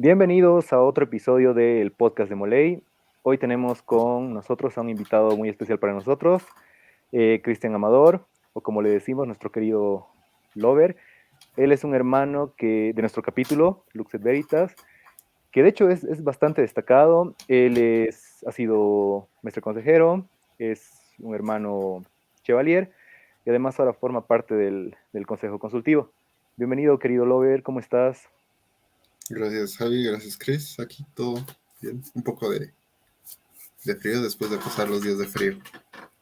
Bienvenidos a otro episodio del podcast de Moley. Hoy tenemos con nosotros a un invitado muy especial para nosotros, Cristian Amador, o como le decimos, nuestro querido Lover. Él es un hermano de nuestro capítulo, Lux et Veritas, que de hecho es bastante destacado. Ha sido maestro consejero, es un hermano chevalier y además ahora forma parte del consejo consultivo. Bienvenido, querido Lover, ¿cómo estás? Gracias, Javi, gracias, Chris. Aquí todo bien. Un poco de frío después de pasar los días de frío.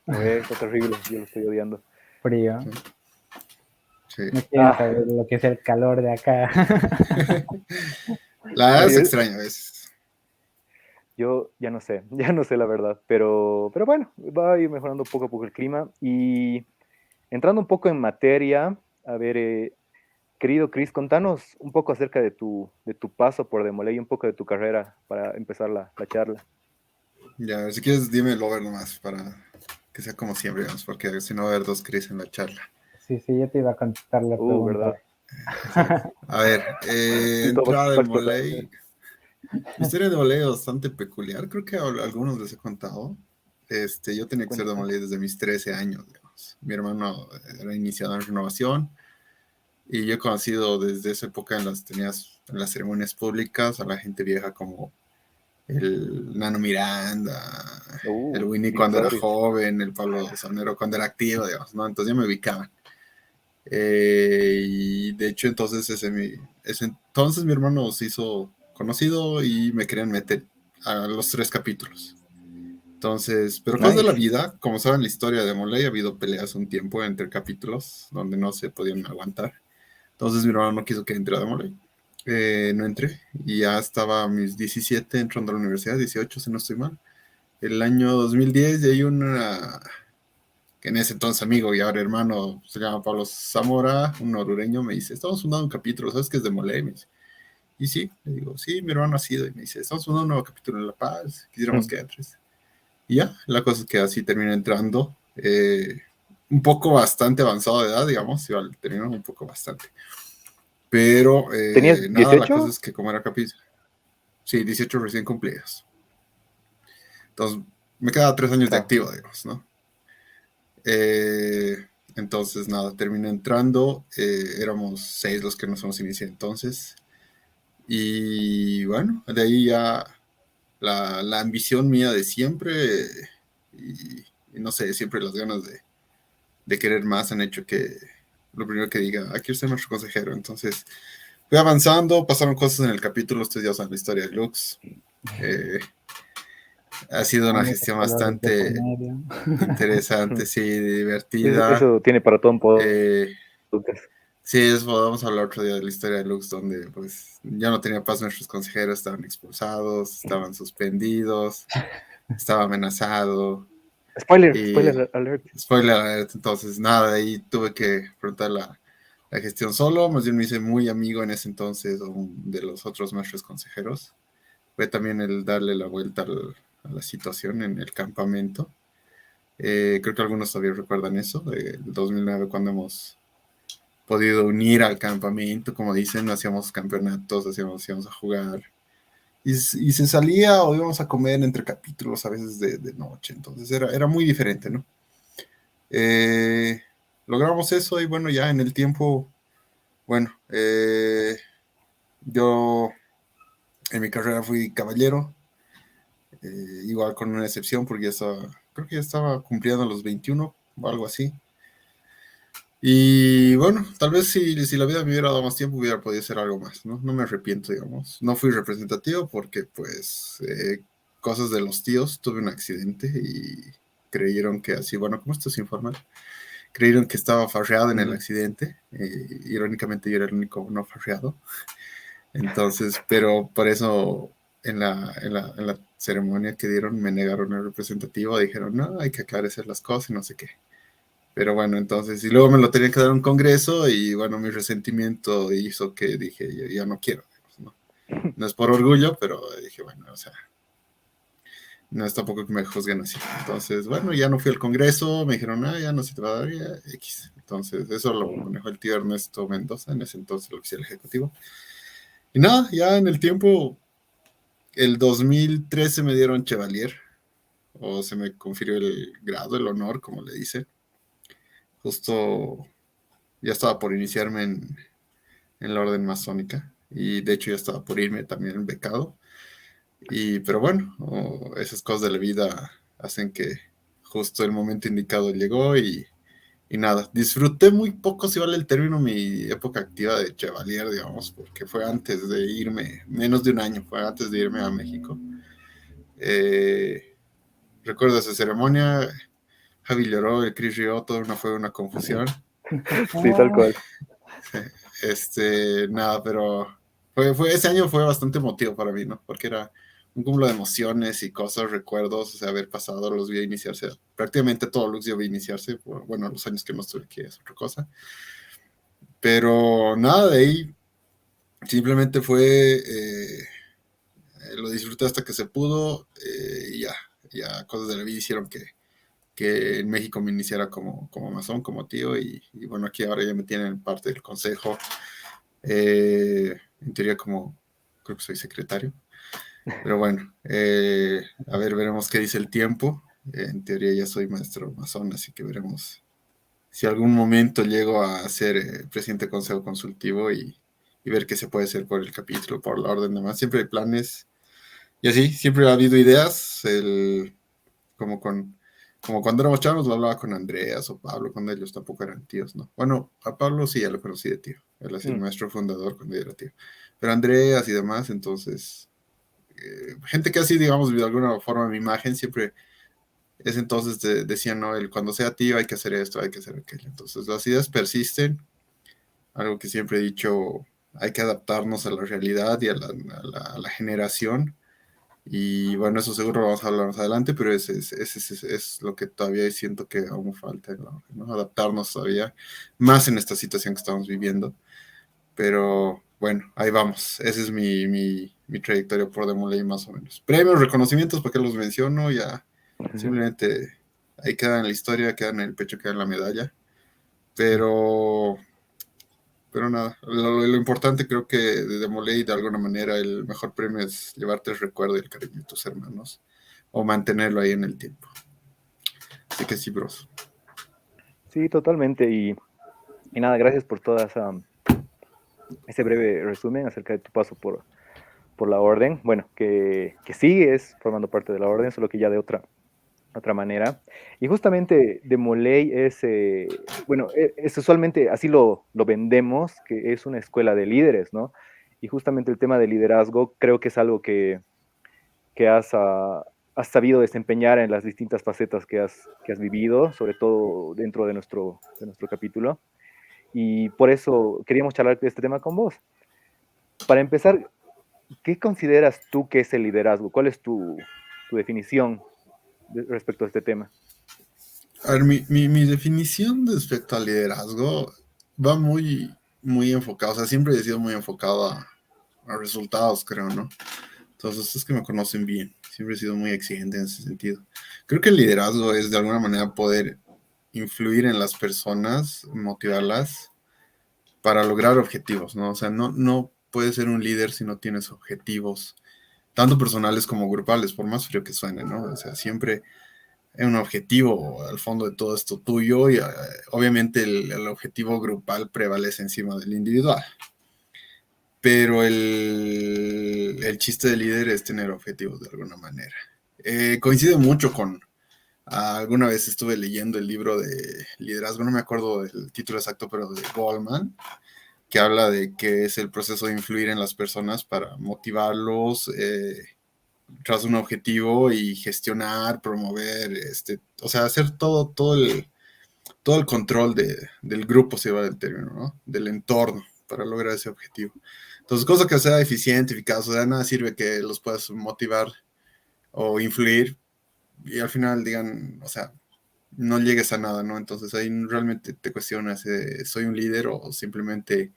Está terrible, yo lo estoy odiando. Frío. Sí. No quieren saber lo que es el calor de acá. La verdad es extraña a veces. Yo ya no sé, ya no sé la verdad, pero bueno, va a ir mejorando poco a poco el clima. Y entrando un poco en materia, a ver, querido Chris, contanos un poco acerca de tu paso por Demolay, un poco de tu carrera para empezar la charla. Ya, si quieres, dime el over nomás para que sea como siempre, digamos, porque si no va a haber dos Chris en la charla. Sí, yo te iba a contestar la pregunta. ¿Verdad? Exacto. A ver, Sí, todo entrada va de a explotar. Moley. Mi historia de Moley es bastante peculiar. Creo que a algunos les he contado. Yo tenía que ser Cuenta, de cuenta. Moley desde mis 13 años, digamos. Mi hermano era iniciado en renovación. Y yo he conocido desde esa época en las ceremonias públicas a la gente vieja como el Nano Miranda, el Winnie cuando era Dinosaurios. joven, el Pablo Sonero cuando era activo, digamos, ¿no? Entonces ya me ubicaban. Y de hecho ese entonces mi hermano se hizo conocido y me querían meter a los 3 capítulos. Entonces, pero cosas de la Nice. vida, como saben la historia de Moley, ha habido peleas un tiempo entre capítulos donde no se podían aguantar. Entonces mi hermano no quiso que entre a Demolay. No entré y ya estaba a mis 17 entrando a la universidad, 18 si no estoy mal. El año 2010 y hay una que en ese entonces amigo y ahora hermano se llama Pablo Zamora, un orureño, me dice, estamos fundando un capítulo, ¿sabes qué es Demolay? Me dice, y sí, le digo, sí, mi hermano ha sido, y me dice, estamos fundando un nuevo capítulo en La Paz, quisiéramos que entres. Y ya, la cosa es que así terminé entrando, un poco bastante avanzado de edad, digamos, igual terminó un poco bastante. Pero ¿Tenías nada, la cosa 18? es que como era capítulo, sí, 18 recién cumplidos. Entonces, me quedaba 3 años de Claro. activo, digamos, ¿no? Eh, entonces, nada, terminé entrando. Éramos 6 los que nos inicié entonces. Y bueno, de ahí ya la ambición mía de siempre y no sé, siempre las ganas de querer más han hecho que lo primero que diga, quiero ser nuestro consejero. Entonces, fui avanzando, pasaron cosas en el capítulo, ustedes ya saben la historia de Lux. Eh, ha sido una Muchos gestión colores de por bastante medio. interesante, sí, divertida. Eso tiene para todo un Eh, podcast. sí, vamos a hablar otro día de la historia de Lux, donde pues ya no tenía paz nuestros consejeros, estaban expulsados, estaban suspendidos, estaba amenazado y Spoiler alert. spoiler alert, entonces nada, ahí tuve que afrontar la gestión solo, más bien me hice muy amigo en ese entonces de los otros maestros consejeros. Fue también el darle la vuelta a la situación en el campamento. Creo que algunos todavía recuerdan eso, del 2009 cuando hemos podido unir al campamento, como dicen, hacíamos campeonatos, íbamos a jugar. Y se salía o íbamos a comer entre capítulos a veces de noche, entonces era muy diferente, ¿no? Eh, Logramos eso y bueno, ya en el tiempo, bueno, yo en mi carrera fui caballero, igual con una excepción porque creo que ya estaba cumpliendo los 21 o algo así. Y bueno, tal vez si la vida me hubiera dado más tiempo hubiera podido hacer algo más, ¿no? No me arrepiento, digamos. No fui representativo porque pues cosas de los tíos, tuve un accidente y creyeron que así, bueno, como esto es informal, creyeron que estaba farreado en el accidente. Irónicamente yo era el único no farreado. Entonces, pero por eso en la ceremonia que dieron me negaron el representativo, dijeron, no, hay que aclarecer las cosas y no sé qué. Pero bueno, entonces, y luego me lo tenía que dar un congreso y bueno, mi resentimiento hizo que dije, yo ya no quiero, ¿no? No es por orgullo, pero dije, bueno, o sea, no es tampoco que me juzguen así. Entonces, bueno, ya no fui al congreso, me dijeron, ya no se te va a dar, ya X. Entonces, eso lo manejó el tío Ernesto Mendoza, en ese entonces el oficial ejecutivo. Y nada, ya en el tiempo, el 2013 me dieron Chevalier, o se me confirió el grado, el honor, como le dice. Justo ya estaba por iniciarme en la orden masónica, y de hecho ya estaba por irme también en becado. Pero bueno, esas cosas de la vida hacen que justo el momento indicado llegó y nada, disfruté muy poco, si vale el término, mi época activa de Chevalier, digamos, porque fue antes de irme, menos de un año, fue antes de irme a México. Recuerdo esa ceremonia, Javi lloró, el Chris rió, todo fue una confusión. Sí, tal cual. Nada, pero ese año fue bastante emotivo para mí, ¿no? Porque era un cúmulo de emociones y cosas, recuerdos, o sea, haber pasado, los vi iniciarse, prácticamente todos los vi iniciarse, bueno, los años que no estuve aquí es otra cosa. Pero nada, de ahí simplemente lo disfruté hasta que se pudo, y ya cosas de la vida hicieron que en México me iniciara como masón, como tío, y bueno, aquí ahora ya me tienen parte del consejo. En teoría creo que soy secretario, pero bueno, a ver, veremos qué dice el tiempo. En teoría ya soy maestro masón, así que veremos si algún momento llego a ser presidente de consejo consultivo y ver qué se puede hacer por el capítulo, por la orden, demás. Siempre hay planes, y así, siempre ha habido ideas, como como cuando éramos chavos, lo hablaba con Andreas o Pablo, cuando ellos tampoco eran tíos, ¿no? Bueno, a Pablo sí, ya lo conocí de tío. Él es el maestro fundador cuando yo era tío. Pero Andreas y demás, entonces, gente que así, digamos, de alguna forma mi imagen, siempre es entonces decían, ¿no? Cuando sea tío hay que hacer esto, hay que hacer aquello. Entonces, las ideas persisten, algo que siempre he dicho, hay que adaptarnos a la realidad y a la generación. Y bueno, eso seguro lo vamos a hablar más adelante, pero es lo que todavía siento que aún falta, ¿no? Adaptarnos todavía, más en esta situación que estamos viviendo. Pero bueno, ahí vamos. Esa es mi trayectoria por Demolay más o menos. Premios, reconocimientos, ¿para qué los menciono? Ya simplemente ahí quedan en la historia, quedan en el pecho, quedan en la medalla. Pero nada, lo importante creo que de Demolay, de alguna manera, el mejor premio es llevarte el recuerdo y el cariño de tus hermanos, o mantenerlo ahí en el tiempo. Así que sí, bros. Sí, totalmente. Y nada, gracias por toda ese breve resumen acerca de tu paso por la orden. Bueno, que sigues formando parte de la orden, solo que ya de otra manera. Y justamente de Molay bueno, es usualmente así lo vendemos, que es una escuela de líderes, ¿no? Y justamente el tema de liderazgo creo que es algo que has sabido desempeñar en las distintas facetas que has vivido, sobre todo dentro de nuestro capítulo. Y por eso queríamos charlar de este tema con vos. Para empezar, ¿qué consideras tú que es el liderazgo? ¿Cuál es tu definición respecto a este tema? A ver, mi definición respecto al liderazgo va muy enfocado, o sea, siempre he sido muy enfocado a resultados, creo, ¿no? Entonces, es que me conocen bien, siempre he sido muy exigente en ese sentido. Creo que el liderazgo es de alguna manera poder influir en las personas, motivarlas para lograr objetivos, ¿no? O sea, no puedes ser un líder si no tienes objetivos, tanto personales como grupales, por más frío que suene, ¿no? O sea, siempre hay un objetivo al fondo de todo esto tuyo y obviamente el objetivo grupal prevalece encima del individual. Pero el chiste del líder es tener objetivos de alguna manera. Coincide mucho con, alguna vez estuve leyendo el libro de liderazgo, no me acuerdo del título exacto, pero de Goldman, que habla de qué es el proceso de influir en las personas para motivarlos tras un objetivo y gestionar, promover, o sea, hacer todo el control del grupo, se va del término, ¿no? Del entorno para lograr ese objetivo. Entonces, cosa que sea eficiente, eficaz, o sea, nada sirve que los puedas motivar o influir y al final digan, o sea, no llegues a nada, ¿no? Entonces ahí realmente te cuestionas, ¿soy un líder o simplemente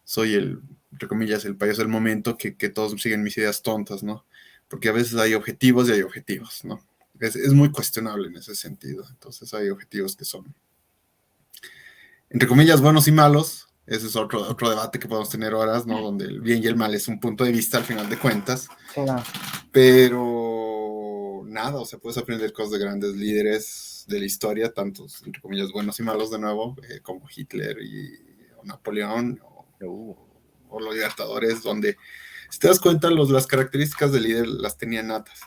soy entre comillas, el payaso del momento que todos siguen mis ideas tontas, ¿no? Porque a veces hay objetivos y hay objetivos, ¿no? Es muy cuestionable en ese sentido. Entonces hay objetivos que son, entre comillas, buenos y malos, ese es otro debate que podemos tener horas, ¿no? Donde el bien y el mal es un punto de vista al final de cuentas. Claro. Pero nada, o sea, puedes aprender cosas de grandes líderes de la historia, tantos, entre comillas, buenos y malos de nuevo, como Hitler o Napoleón o los Libertadores, donde, si te das cuenta, las características del líder las tenían natas.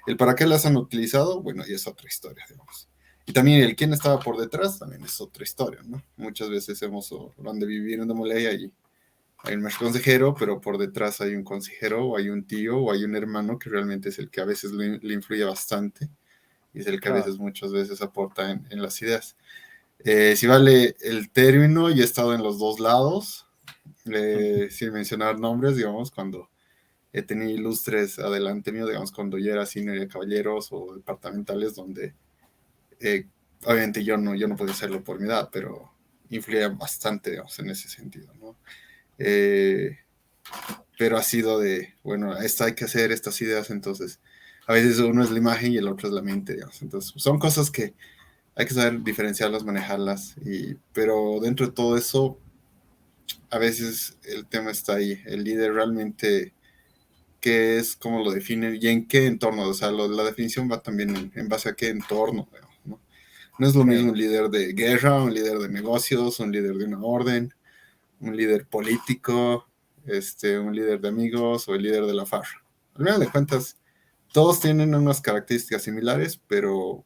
El para qué las han utilizado, bueno, ya es otra historia, digamos. Y también el quién estaba por detrás también es otra historia, ¿no? Muchas veces hablan de vivir en Demolay y hay un consejero, pero por detrás hay un consejero, o hay un tío, o hay un hermano que realmente es el que a veces le influye bastante y es el que a veces, muchas veces aporta en las ideas. Si vale el término, y he estado en los dos lados, sin mencionar nombres, digamos, cuando he tenido ilustres adelante mío, digamos, cuando yo era senior de caballeros o departamentales, donde obviamente yo no podía hacerlo por mi edad, pero influía bastante, digamos, en ese sentido, ¿no? Pero ha sido bueno, esto hay que hacer, estas ideas, entonces a veces uno es la imagen y el otro es la mente, digamos. Entonces son cosas que hay que saber diferenciarlas, manejarlas, pero dentro de todo eso, a veces el tema está ahí, el líder realmente, qué es, cómo lo definen y en qué entorno, o sea, la definición va también en base a qué entorno, digamos, ¿no? No es lo mismo un líder de guerra, un líder de negocios, un líder de una orden, un líder político, un líder de amigos o el líder de la FARC. Al final de cuentas, todos tienen unas características similares, pero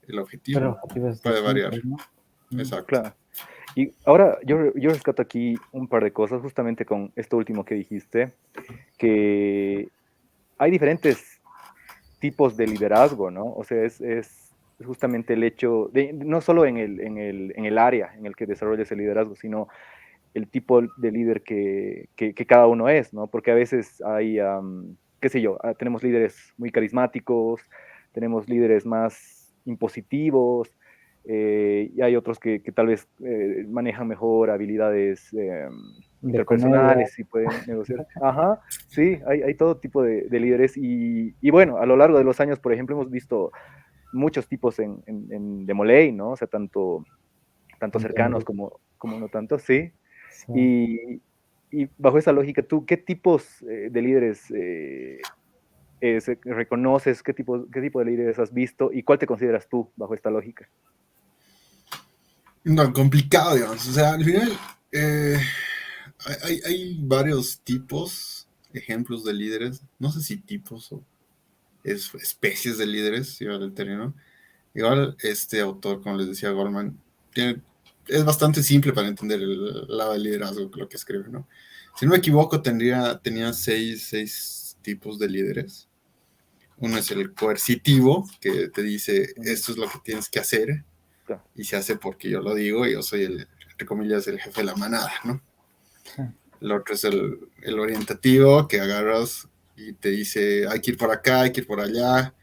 el objetivo es puede distinto, variar. ¿no? Exacto. Claro. Y ahora yo rescato aquí un par de cosas, justamente con esto último que dijiste, que hay diferentes tipos de liderazgo, ¿no? O sea, es justamente el hecho de, no solo en el área en el que desarrollas el liderazgo, sino el tipo de líder que cada uno es, ¿no? Porque a veces hay, qué sé yo, tenemos líderes muy carismáticos, tenemos líderes más impositivos, y hay otros que tal vez manejan mejor habilidades De comedia. interpersonales y pueden negociar. Ajá, sí, hay todo tipo de líderes y bueno, a lo largo de los años, por ejemplo, hemos visto muchos tipos en Demolay, ¿no? O sea, tanto cercanos Entendido. como no tanto, sí. Sí. Y bajo esa lógica, ¿tú qué tipos de líderes reconoces? ¿Qué tipo de líderes has visto? ¿Y cuál te consideras tú bajo esta lógica? No, complicado, digamos. O sea, al final hay varios tipos, ejemplos de líderes. No sé si tipos o especies de líderes, si vale el término. Igual este autor, como les decía, Goldman, es bastante simple para entender el lado del liderazgo, lo que escribe, ¿no? Si no me equivoco, tenía seis tipos de líderes. Uno es el coercitivo, que te dice, esto es lo que tienes que hacer, Claro. y se hace porque yo lo digo, y yo soy entre comillas, el jefe de la manada, ¿no? Sí. El otro es el orientativo, que agarras y te dice, hay que ir por acá, hay que ir por allá,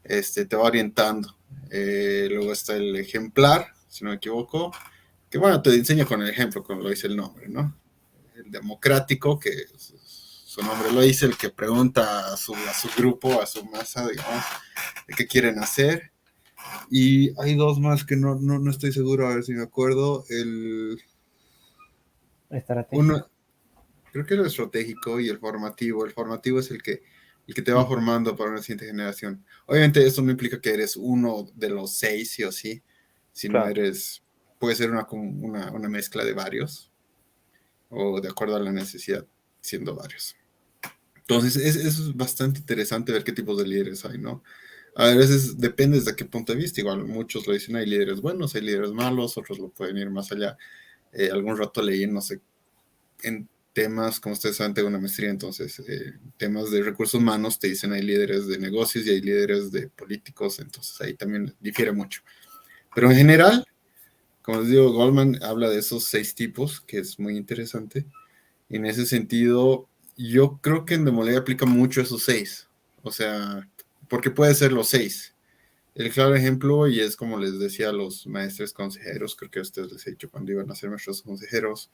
te va orientando. Luego está el ejemplar, si no me equivoco, que bueno, te enseña con el ejemplo, como lo dice el nombre, ¿no? El democrático, que su nombre lo dice, el que pregunta a su grupo, a su masa, digamos, de qué quieren hacer. Y hay dos más que no estoy seguro, a ver si me acuerdo. Estratégico. Uno, creo que el estratégico y el formativo. El formativo es el que te va formando para una siguiente generación. Obviamente esto no implica que eres uno de los seis, sí o sí, sino Claro. puede ser una mezcla de varios, o de acuerdo a la necesidad, siendo varios. Entonces es bastante interesante ver qué tipos de líderes hay, ¿no? A veces depende desde qué punto de vista, igual muchos lo dicen, hay líderes buenos, hay líderes malos, otros lo pueden ir más allá. Algún rato leí, no sé, en temas, como ustedes saben, tengo una maestría, entonces temas de recursos humanos te dicen hay líderes de negocios y hay líderes de políticos, entonces ahí también difiere mucho. Pero en general, como les digo, Goldman habla de esos seis tipos, que es muy interesante. Y en ese sentido, yo creo que en Demolay aplica mucho esos seis, o sea, porque puede ser los seis. El claro ejemplo, y es como les decía a los maestros consejeros, creo que a ustedes les he dicho cuando iban a ser maestros consejeros,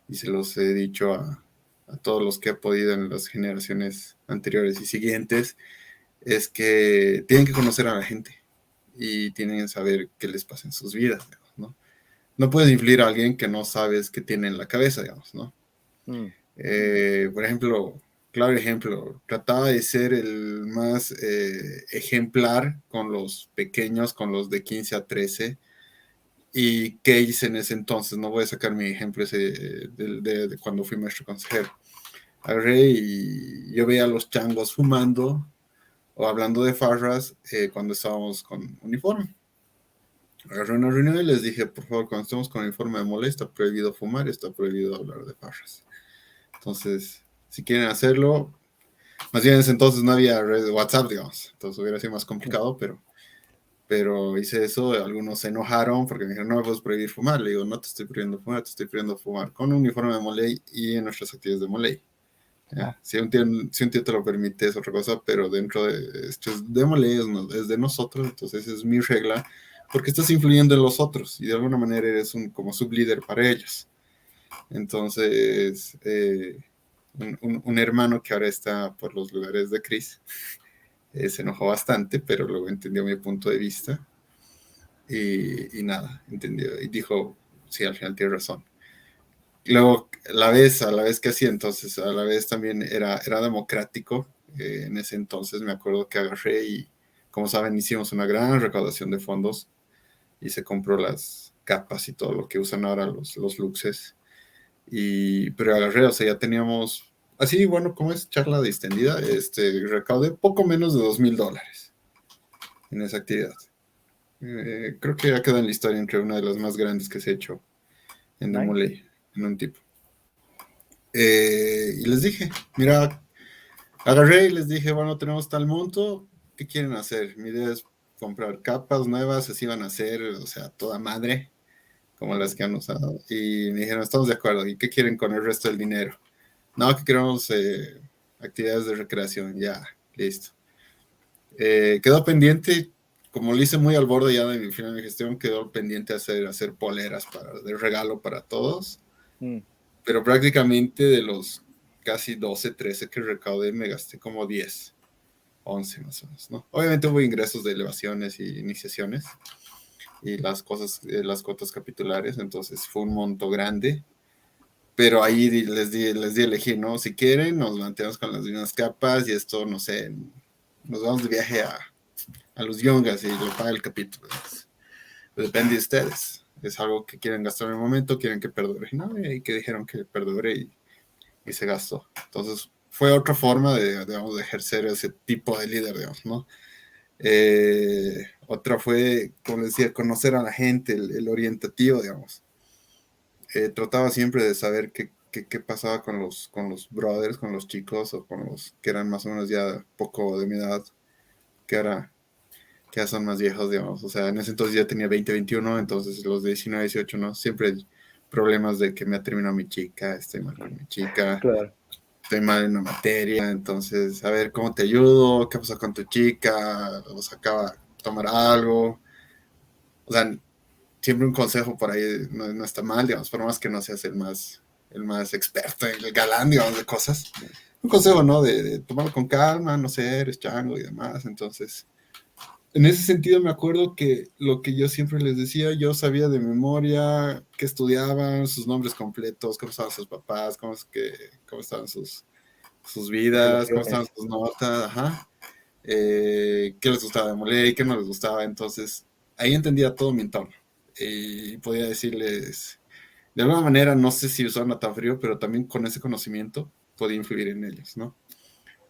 y se los he dicho a todos los que he podido en las generaciones anteriores y siguientes, es que tienen que conocer a la gente y tienen que saber qué les pasa en sus vidas, ¿no? no puedes influir a alguien que no sabes qué tiene en la cabeza, digamos, ¿no? Por ejemplo, claro ejemplo, trataba de ser el más ejemplar con los pequeños, con los de 15 a 13. ¿Y qué hice en ese entonces? No voy a sacar mi ejemplo ese de cuando fui maestro consejero. Agarré y yo veía a los changos fumando o hablando de farras cuando estábamos con uniforme. Agarré una reunión y les dije, por favor, cuando estemos con uniforme de mole, está prohibido fumar, está prohibido hablar de farras. Entonces, si quieren hacerlo, más bien en ese entonces no había red de WhatsApp, digamos, entonces hubiera sido más complicado, pero hice eso, algunos se enojaron porque me dijeron, no me puedes prohibir fumar. Le digo, no te estoy prohibiendo fumar, te estoy prohibiendo fumar con un uniforme de Moley y en nuestras actividades de Moley. ¿Ya? Si un tío te lo permite es otra cosa, pero dentro de esto es de Moley, es de nosotros, entonces es mi regla, porque estás influyendo en los otros y de alguna manera eres como sublíder para ellos. Entonces, un hermano que ahora está por los lugares de Chris se enojó bastante, pero luego entendió mi punto de vista y nada, entendió y dijo, sí, al final tiene razón. Luego, a la vez que hacía entonces, a la vez también era democrático. En ese entonces me acuerdo que agarré y, como saben, hicimos una gran recaudación de fondos y se compró las capas y todo lo que usan ahora los luxes. Pero agarré, o sea, ya teníamos, así, bueno, como es charla distendida, recaudé poco menos de $2,000 en esa actividad. Creo que ya queda en la historia entre una de las más grandes que se ha hecho en Demolay, en un tipo. Y les dije, mira, agarré y les dije, bueno, tenemos tal monto, ¿qué quieren hacer? Mi idea es comprar capas nuevas, así van a ser, o sea, toda madre, como las que han usado. Y me dijeron, estamos de acuerdo, ¿y qué quieren con el resto del dinero? No, que queremos actividades de recreación, ya, listo. Quedó pendiente, como lo hice muy al borde ya de mi final de gestión, quedó pendiente hacer poleras de regalo para todos. Pero prácticamente de los casi 12, 13 que recaudé, me gasté como 10, 11 más o menos, ¿no? Obviamente hubo ingresos de elevaciones y iniciaciones y las cuotas capitulares, entonces fue un monto grande, pero ahí les di a elegir, ¿no? Si quieren, nos mantenemos con las mismas capas y esto, no sé, nos vamos de viaje a los Yungas y lo paga el capítulo. Entonces, depende de ustedes. Es algo que quieren gastar en el momento, quieren que perdure, ¿no? Y que dijeron que perdure y se gastó. Entonces, fue otra forma digamos, de ejercer ese tipo de líder, digamos, ¿no? Otra fue, como les decía, conocer a la gente, el orientativo, digamos. Trataba siempre de saber qué pasaba con los brothers, con los chicos o con los que eran más o menos ya poco de mi edad, que ya son más viejos, digamos. O sea, en ese entonces ya tenía 20, 21, entonces los de 19, 18, ¿no? Siempre problemas de que me ha terminado mi chica, estoy mal con mi chica. Claro. Estoy mal en una materia, entonces, a ver, ¿cómo te ayudo? ¿Qué pasa con tu chica? ¿O se acaba de tomar algo? O sea, siempre un consejo por ahí no está mal, digamos, por más que no seas el más experto, el galán, digamos, de cosas. Un consejo, ¿no? De tomarlo con calma, no sé, eres chango y demás. Entonces, en ese sentido me acuerdo que lo que yo siempre les decía, yo sabía de memoria qué estudiaban, sus nombres completos, cómo estaban sus papás, cómo estaban sus vidas, cómo estaban sus notas, ajá. Qué les gustaba de Moley, qué no les gustaba. Entonces, ahí entendía todo mi entorno. Y podía decirles, de alguna manera, no sé si usaban tan frío, pero también con ese conocimiento podía influir en ellos, ¿no?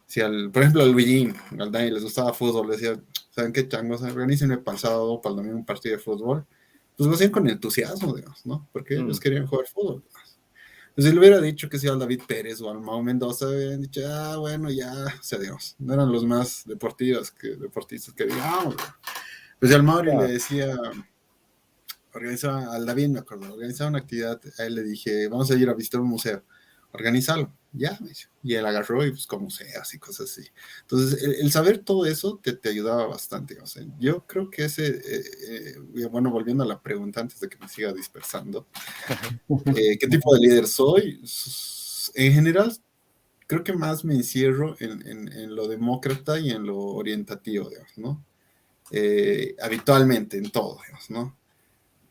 Si por ejemplo, al Luigi, al Dani les gustaba fútbol, les decía, ¿saben qué changos? Organícenme para el sábado, para el domingo un partido de fútbol. Pues lo hacían con entusiasmo, digamos, ¿no? Porque ellos querían jugar fútbol, digamos. Pues si le hubiera dicho que sea al David Pérez o al Mao Mendoza, habían dicho, bueno, ya, o sea, digamos, no eran los más deportistas que digamos. Pues al Mauri le decía, al David me acuerdo, organizaba una actividad, a él le dije, vamos a ir a visitar un museo, organízalo, ya, me dice. Y él agarró y pues con museos y cosas así. Entonces, el saber todo eso te ayudaba bastante. O sea, yo creo que bueno, volviendo a la pregunta antes de que me siga dispersando, ¿qué tipo de líder soy? En general, creo que más me encierro en lo demócrata y en lo orientativo, digamos, ¿no? Habitualmente, en todo, digamos, ¿no?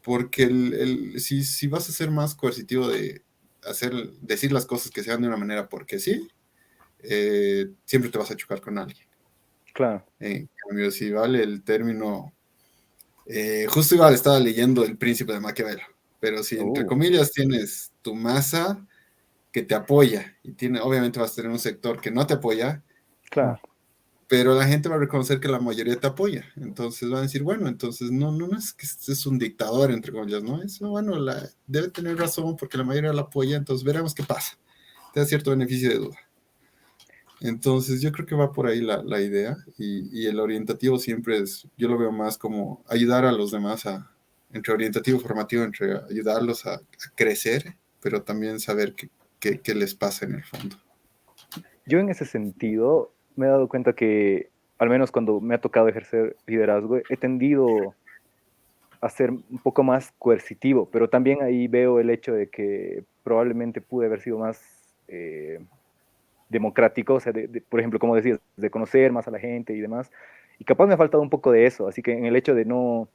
porque si vas a ser más coercitivo de decir las cosas que sean de una manera porque sí, siempre te vas a chocar con alguien. Claro. En cambio, si vale el término, justo igual estaba leyendo El Príncipe de Maquiavelo, pero si entre comillas tienes tu masa que te apoya y obviamente vas a tener un sector que no te apoya, Claro. pero la gente va a reconocer que la mayoría te apoya. Entonces va a decir, bueno, entonces no es que es un dictador, entre comillas, ¿no? Eso, bueno, debe tener razón porque la mayoría la apoya, entonces veremos qué pasa. Te da cierto beneficio de duda. Entonces yo creo que va por ahí la idea y el orientativo siempre yo lo veo más como ayudar a los demás entre orientativo y formativo, entre ayudarlos a crecer, pero también saber qué les pasa en el fondo. Yo en ese sentido me he dado cuenta que, al menos cuando me ha tocado ejercer liderazgo, he tendido a ser un poco más coercitivo, pero también ahí veo el hecho de que probablemente pude haber sido más democrático, o sea, por ejemplo, como decías, de conocer más a la gente y demás, y capaz me ha faltado un poco de eso, así que en el hecho de no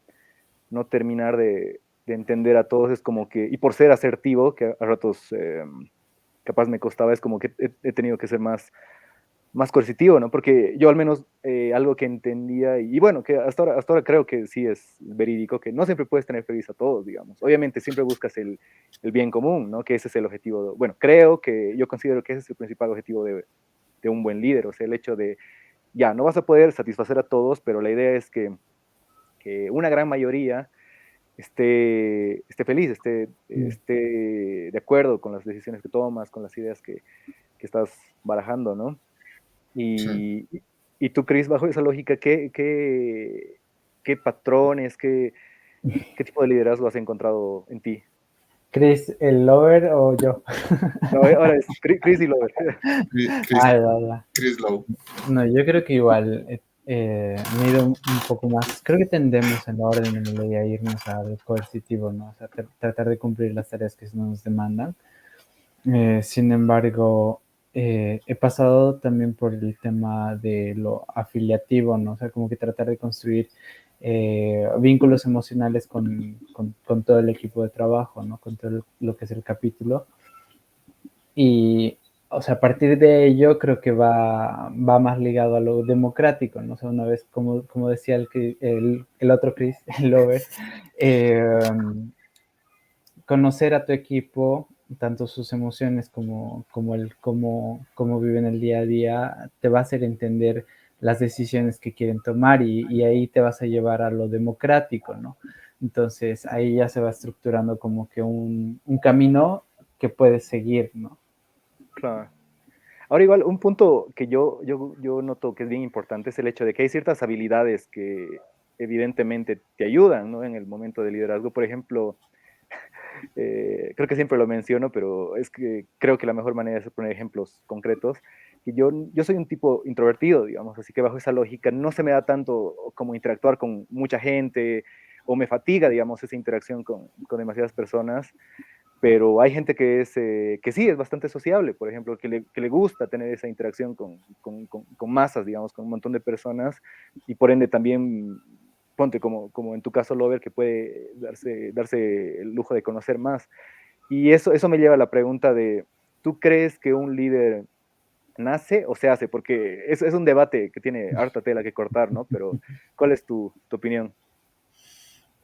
terminar de entender a todos es como que, y por ser asertivo, que a ratos capaz me costaba, es como que he tenido que ser más coercitivo, ¿no? Porque yo al menos algo que entendía, y bueno, que hasta ahora creo que sí es verídico, que no siempre puedes tener feliz a todos, digamos. Obviamente siempre buscas el bien común, ¿no? Que ese es el objetivo. Bueno, yo considero que ese es el principal objetivo de un buen líder, o sea, el hecho de, ya, no vas a poder satisfacer a todos, pero la idea es que una gran mayoría esté feliz, esté de acuerdo con las decisiones que tomas, con las ideas que estás barajando, ¿no? Sí. Y tú, Chris, bajo esa lógica, ¿qué patrones, qué tipo de liderazgo has encontrado en ti? ¿Chris, el lover o yo? No, ahora es Chris y Lover. Chris Lowe. No, yo creo que igual me he ido un poco más. Creo que tendemos en la orden de Moley a irnos al coercitivo, ¿no? O sea, tratar de cumplir las tareas que nos demandan. Sin embargo, he pasado también por el tema de lo afiliativo, ¿no? O sea, como que tratar de construir vínculos emocionales con todo el equipo de trabajo, ¿no? Con todo lo que es el capítulo. Y, o sea, a partir de ello creo que va más ligado a lo democrático, ¿no? O sea, una vez, como decía el otro Chris, el Lover, conocer a tu equipo, tanto sus emociones como cómo viven el día a día, te va a hacer entender las decisiones que quieren tomar y ahí te vas a llevar a lo democrático, ¿no? Entonces ahí ya se va estructurando como que un camino que puedes seguir, ¿no? Claro. Ahora igual, un punto que yo noto que es bien importante es el hecho de que hay ciertas habilidades que evidentemente te ayudan, ¿no? En el momento de liderazgo. Por ejemplo, creo que siempre lo menciono, pero es que creo que la mejor manera es poner ejemplos concretos. Que yo soy un tipo introvertido, digamos, así que bajo esa lógica no se me da tanto como interactuar con mucha gente o me fatiga, digamos, esa interacción con demasiadas personas, pero hay gente que sí es bastante sociable, por ejemplo, que le gusta tener esa interacción con masas, digamos, con un montón de personas, y por ende también, ponte como en tu caso, Lover, que puede darse el lujo de conocer más. Y eso me lleva a la pregunta de, ¿tú crees que un líder nace o se hace? Porque es un debate que tiene harta tela que cortar, ¿no? Pero, ¿cuál es tu opinión?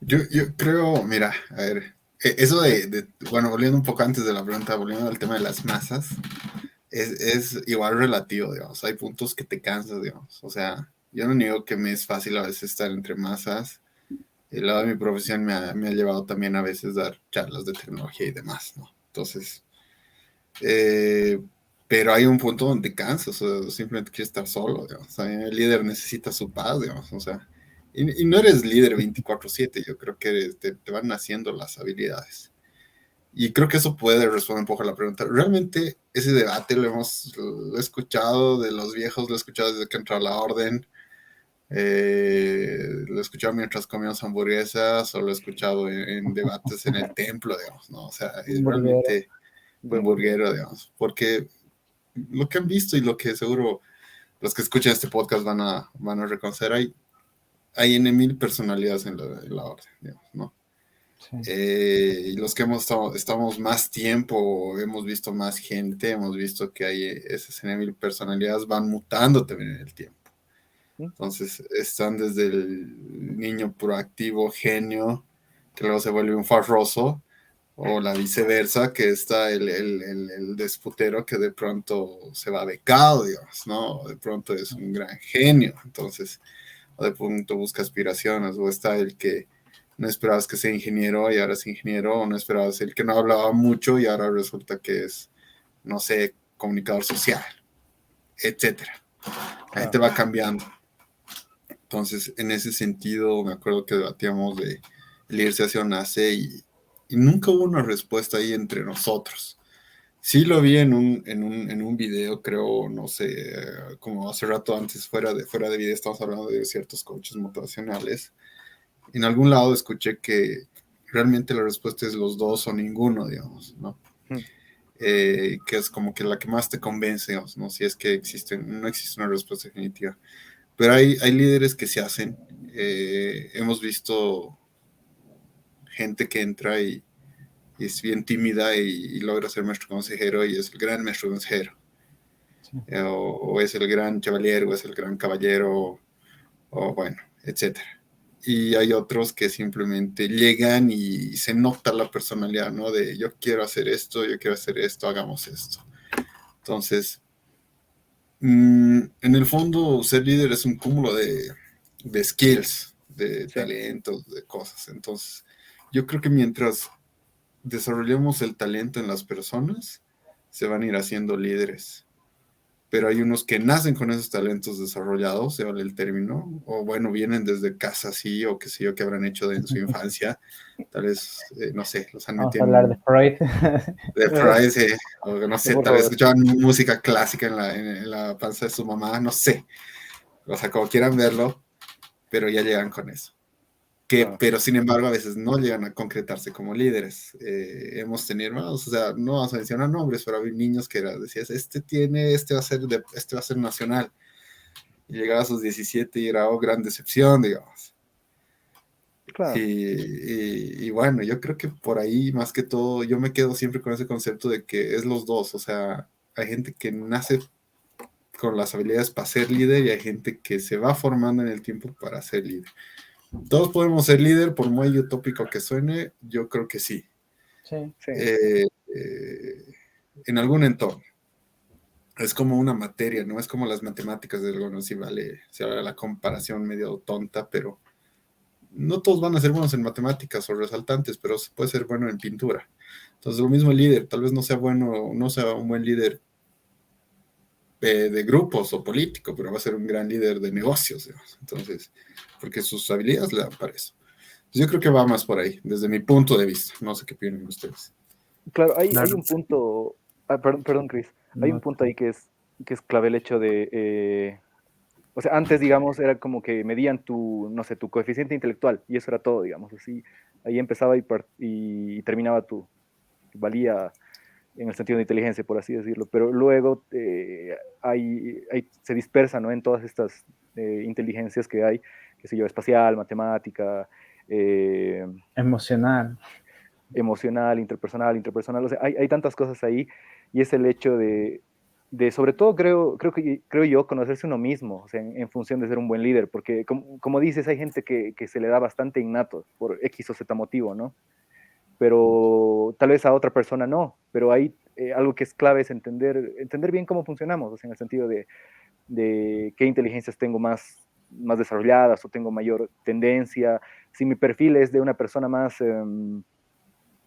Yo creo, mira, a ver, eso bueno, volviendo un poco antes de la pregunta, volviendo al tema de las masas, es igual relativo, digamos. Hay puntos que te cansas, digamos. O sea, yo no niego que me es fácil a veces estar entre masas. El lado de mi profesión me ha llevado también a veces dar charlas de tecnología y demás, ¿no? Entonces, eh, pero hay un punto donde cansas, o sea, simplemente quieres estar solo, digamos. O sea, el líder necesita su paz, digamos, o sea, y no eres líder 24/7, yo creo que te van naciendo las habilidades. Y creo que eso puede responder un poco a la pregunta. Realmente ese debate lo he escuchado de los viejos, lo he escuchado desde que entró a la orden, lo he escuchado mientras comíamos hamburguesas o lo he escuchado en debates en el templo, digamos, ¿no? O sea, es Burguero. realmente un Buen burguero. burguero, digamos, porque lo que han visto y lo que seguro los que escuchan este podcast van a reconocer, hay N mil personalidades en la orden, digamos, ¿no? Sí. Y los que estamos más tiempo, hemos visto más gente, hemos visto que hay esas mil personalidades van mutando también en el tiempo. ¿Mm? Entonces están desde el niño proactivo, genio, que luego se vuelve un farroso, o la viceversa, que está el desputero que de pronto se va becado, digamos, ¿no? De pronto es un gran genio, entonces, o de pronto busca aspiraciones, o está el que no esperabas que sea ingeniero y ahora es ingeniero, o no esperabas el que no hablaba mucho y ahora resulta que es, no sé, comunicador social, etcétera. La gente Claro. va cambiando. Entonces, en ese sentido, me acuerdo que debatíamos de el irse hacia ONACE y nunca hubo una respuesta ahí entre nosotros. Sí lo vi en un video, creo, no sé, como hace rato antes, fuera de video, estamos hablando de ciertos coaches motivacionales. En algún lado escuché que realmente la respuesta es los dos o ninguno, digamos, ¿no? Mm. Que es como que la que más te convence, digamos, ¿no? Si es que no existe una respuesta definitiva. Pero hay líderes que se hacen. Hemos visto gente que entra y es bien tímida y logra ser maestro consejero y es el gran maestro consejero. Sí. O es el gran chevalier, o es el gran caballero, o bueno, etcétera. Y hay otros que simplemente llegan y se nota la personalidad, ¿no? De yo quiero hacer esto, hagamos esto. Entonces, en el fondo, ser líder es un cúmulo de skills, de Sí, talentos, de cosas. Entonces, yo creo que mientras desarrollemos el talento en las personas, se van a ir haciendo líderes. Pero hay unos que nacen con esos talentos desarrollados, se vale el término, o bueno, vienen desde casa así, o qué sé yo, que habrán hecho en su infancia. Tal vez, no sé, los han Vamos a metido hablar de en Freud. de Price, o no sé, por tal vez favor. escuchaban música clásica en la panza de su mamá, no sé. O sea, como quieran verlo, pero ya llegan con eso. Claro. Pero sin embargo, a veces no llegan a concretarse como líderes. Hemos tenido hermanos, o sea, no vamos a mencionar nombres, pero había niños que decías, este va a ser nacional. Y llegaba a sus 17 y era, oh, gran decepción, digamos. Claro. Y bueno, yo creo que por ahí, más que todo, yo me quedo siempre con ese concepto de que es los dos. O sea, hay gente que nace con las habilidades para ser líder y hay gente que se va formando en el tiempo para ser líder. Todos podemos ser líder, por muy utópico que suene, yo creo que sí. Sí. Sí, En algún entorno. Es como una materia, ¿no? Es como las matemáticas de algunos, si vale, si habla la comparación medio tonta, pero no todos van a ser buenos en matemáticas o resaltantes, pero puede ser bueno en pintura. Entonces, lo mismo el líder, tal vez no sea bueno, no sea un buen líder de grupos o político, pero va a ser un gran líder de negocios, digamos. Entonces, porque sus habilidades le dan para eso. Yo creo que va más por ahí, desde mi punto de vista. No sé qué opinan ustedes. claro, hay Claro. un punto, perdón, Chris, hay un No, punto ahí que es clave el hecho de, o sea, antes, digamos, era como que medían tu, no sé, tu coeficiente intelectual y eso era todo, digamos, así, ahí empezaba y terminaba tu valía en el sentido de inteligencia, por así decirlo, pero luego se dispersa, ¿no? En todas estas inteligencias que hay, qué sé yo, espacial, matemática, eh, emocional. emocional, interpersonal, o sea, hay tantas cosas ahí y es el hecho de sobre todo creo yo, conocerse uno mismo, o sea, en función de ser un buen líder, porque como dices, hay gente que se le da bastante innato por X o Z motivo, ¿no? Pero tal vez a otra persona no, pero hay algo que es clave es entender bien cómo funcionamos, o sea, en el sentido de qué inteligencias tengo más desarrolladas o tengo mayor tendencia, si mi perfil es de una persona más,